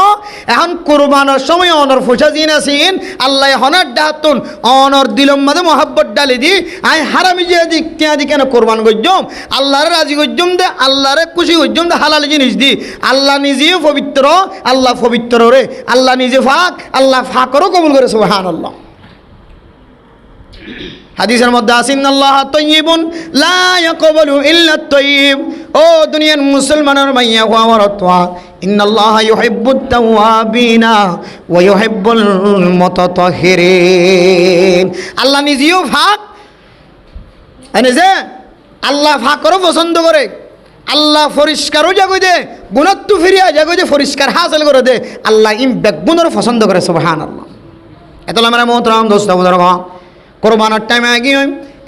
এখন কোরবানের সময় অনর ফুসা জিন আছেন আল্লাহ হনার ডাহাতুন অনর দিলম মাঝে মহাব্বত ডালি দি আই হারামি যে দিক তিয়া দি কেন কোরবান গজ্জম আল্লাহরে রাজি গজ্জম দে, আল্লাহরে খুশি গজ্জম দে হালাল জিনিস দি। আল্লাহ নিজেও পবিত্র, আল্লাহ পবিত্র রে, আল্লাহ নিজে ফাক, আল্লাহ ফাকরও কবুল করে সুবহানাল্লাহ। হাদিসের মধ্যে আসিন আল্লাহ তাইয়িবুন লা ইয়াকবালু ইল্লা তাইয়িব। ও দুনিয়ার মুসলমানের মাইয়া হো আমার তোয়া ইন্নাল্লাহা ইউহিব্বুত তাওয়াবিনা ওয়া ইউহিব্বুল মুতাতাহহিরিন। আল্লাহ নিজেও ফাক, এনে যে আল্লাহ ফাকরও পছন্দ করে, আল্লাহ পরিষ্কারও জাগো দে, গুণত্ব ফিরিয়া জাগো দে, পরিষ্কার হাসিল করে দে, আল্লাহ বেগুনের পছন্দ করে সুবহানাল্লাহ। এত আমরা মোহতরাম দোস্ত বুজুর্গ কোরবানের টাইমে আগে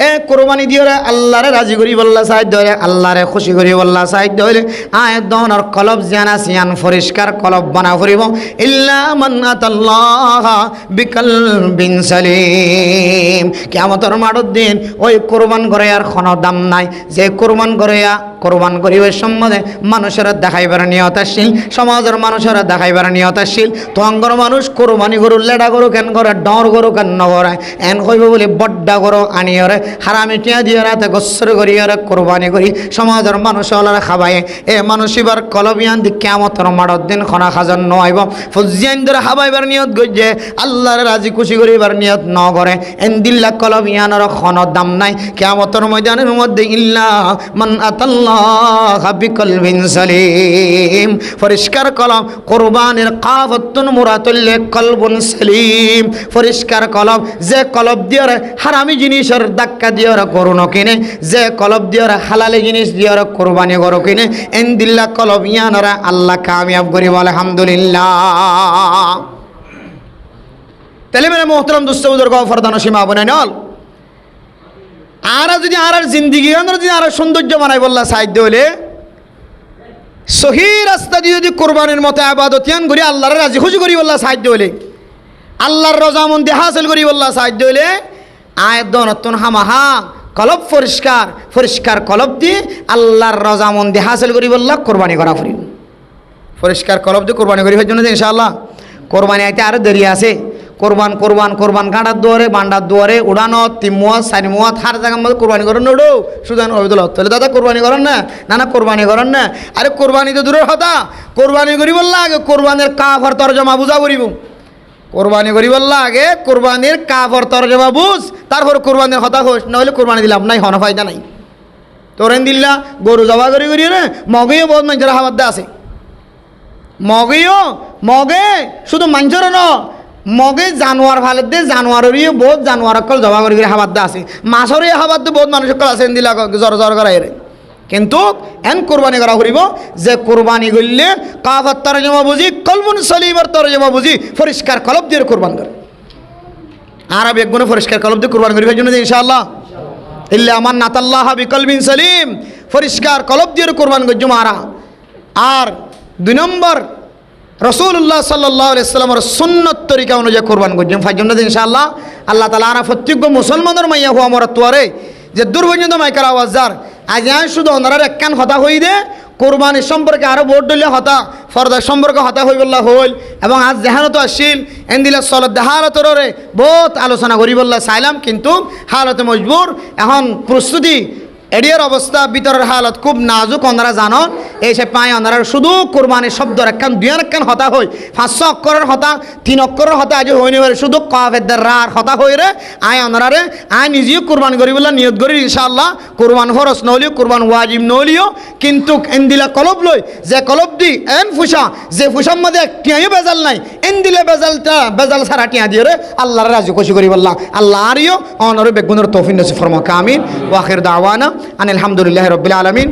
এ কোরবানি দিয়ে আল্লাহরে রাজি করি বললা সাহায্য হলে, আল্লাহরে খুশি করি বললা সাহায্য হলে আয়াত দহনের কলব জানা সিয়ান পরিষ্কার কলব বানা ফুরিব ইল্লা মান আতাল্লাহ বিকলবিন সালিম। কিয়ামতের মাঠের দিন ওই কোরবান করে আর কোনো দাম নাই, যে কোরবান করে কোরবান করিবার সম্বন্ধে মানুষেরা দেখাইবার নিয়ত আসছিল, সমাজের মানুষেরা দেখাইবার নিয়ত আসছিল। তোঙ্গর মানুষ কোরবানি গরু লেডা গরু কেন করে, ডর গরু কেন নগরে এন কইব বলে বড্ডা গরু আনিয়রে হারামি টিয়া দিয়ে রাতে গোসর করিয়ারে কোরবানি করি সমাজের মানুষ হলারে খাবাই এ মানুষ এবার কলবিয়ান দি কিয়ামতের মাঠের দিন খনা খাজান নইব ফুজিয়ান ধরে হাবাইবার নিয়ত গজ্জে আল্লাহর রাজি খুশি করিবার নিয়ত ন করে এন দিল্লা কলবিয়ানের খন দাম নাই কিয়ামতের ময়দানের মধ্যে ইল্লা মান আতাল্লাহ বিকলবিন সালিম। পরিষ্কার কলম কোরবানির কাফতুন মুরাতুল কলবুন সালিম। পরিষ্কার কলম যে কলব দিয়ে হারামি জিনিসের ধাক্কা দিয়ে করুন কিনে, যে কলব দিয়ে হালালি জিনিস দিয়ে কোরবানি করো কিনে এন দিল্লা কলব ইয়ানরা আল্লাহ কামিয়াব করি বলে আলহামদুলিল্লাহ। তাহলে মেরে মোহতরম দুস্থ বুজুর্গ ফরদানো সীমা বনাই নল আর যদি আর জিন্দিগি যদি আর সৌন্দর্য বানাই বললা সাহায্য হলে সহি রাস্তা দিয়ে যদি কোরবানির মতো আবাদতিয়ান করি আল্লাহর রাজি খুশি করি বললা সাহায্য হলে, আল্লাহর রজামন্দি হাসিল করি বললা সাহায্য হলে আয়াত নতুন হামাহা কলব পরিষ্কার পরিষ্কার কলব দিয়ে আল্লাহর রজামন্দি হাসিল করি বললা কোরবানি করা ফুরি। পরিষ্কার কলব দিয়ে কোরবানি করি হওয়ার জন্য ইনশাআল্লাহ কোরবানি আইতে আরও দেরি আছে। কোরবান কোরবান কোরবান কাঁটার দুয়ারে বান্ডার দুয়ারে উড়ানো 3 মুয়াত 4 মুয়াত হার জায়গার মধ্যে কোরবানি করেন না ওডো সুদান অবদুল তাহলে দাদা কোরবানি করেন না, না না কোরবানি করেন না। আরে কোরবানি তো দূরের কথা, কোরবানি করি বললা আগে কোরবানির কাফার তরজমা বুঝা করিব। কোরবানি করি বললা আগে কোরবানির কাফার তরজমা বুঝ, তারপর কোরবানির কথা হোস, নইলে কোরবানি দিলাম নাই হন ফায়দা নাই। তোরেন দিল্লা গরু জবা করি করি রে মগেও বহুত মানুষের হাবাদ্দা আছে, মগে শুধু মানুষের ন মগে জানোয়ার ভালে দে জানোয়ারেরও বহুত জানোয়ার অকল জবা করি করে হাবাদ্দা আছে, মাছরের হাবাদ্দে বহুত মানুষ অকল আছে দিলা জ্বর জ্বর করাই রে। কিন্তু এন কোরবানি করা করিব যে কোরবানি করলে কাফার তরজমা বুঝি কলবুন সলিমের তরজমা বুঝি পরিষ্কার কলব দিয়ে কোরবান করে। আর একগুণে পরিষ্কার কলব দিয়ে কোরবান করিবার জন্য ইনশাআল্লাহ ইল্লা মান আতাল্লাহ বিকলবিন সলিম পরিষ্কার কলব দিয়ে কোরবান করছো মারা। আর 2 নম্বর রাসূলুল্লাহ সাল্লাল্লাহু আলাইহি সাল্লামের সুন্নত তরিকা অনুযায়ী কোরবান করছো ফাইজন্য ইনশাআল্লাহ আল্লাহ তাআলা আর প্রত্যেক মুসলমানের মাইয়া হওয়া আমার তোয়ারে যে দুর্বঞ্জন্ত মাইকার আওয়াজ যার আজ শুধু ওনার এক কান হতা হই দে কোরবানির সম্পর্কে আরও বোর্ড দিলে হতা ফরদার সম্পর্কে হতা হই বললা হইল এবং আজ দেহানত আসছিল এন্দিলা চলত দেহালতরে বহুত আলোচনা করি বললা চাইলাম, কিন্তু হালতে মজবুর এখন প্রস্তুতি এডিয়ার অবস্থা ভিতরের হালত খুব নাজুক ওনারা জানন এই সে পায় অনারার শুধু কোরবানির শব্দ একখান দুই একখান হতা হই 500 অক্ষরের হতা 3 অক্ষরের হতা আজ হইনি পারে শুধু কাফেরদের রার হতা হই রে আয় অনারারে আয় নিজেও কোরবান করি বলে নিয়ত করি ইনশাআল্লাহ কোরবান ফরজ নলিও কোরবান ওয়াজিব নলিও কিন্তু এন্দিলা কলব লই যে কলব দি এন ফুসা যে ফুসার মধ্যে টিয়াই বেজাল নাই এন্দিলে বেজাল সারা টিয়া দিয়ে রে আল্লাহর রাজি খুশি করি বললাম আল্লাহ আরিও অনরে বেগুনের তৌফিক নসিব ফরমাকা আমিন ওয়া আখির দাওয়ানা আনিল হামদুলিল্লাহি রাব্বিল আলামিন।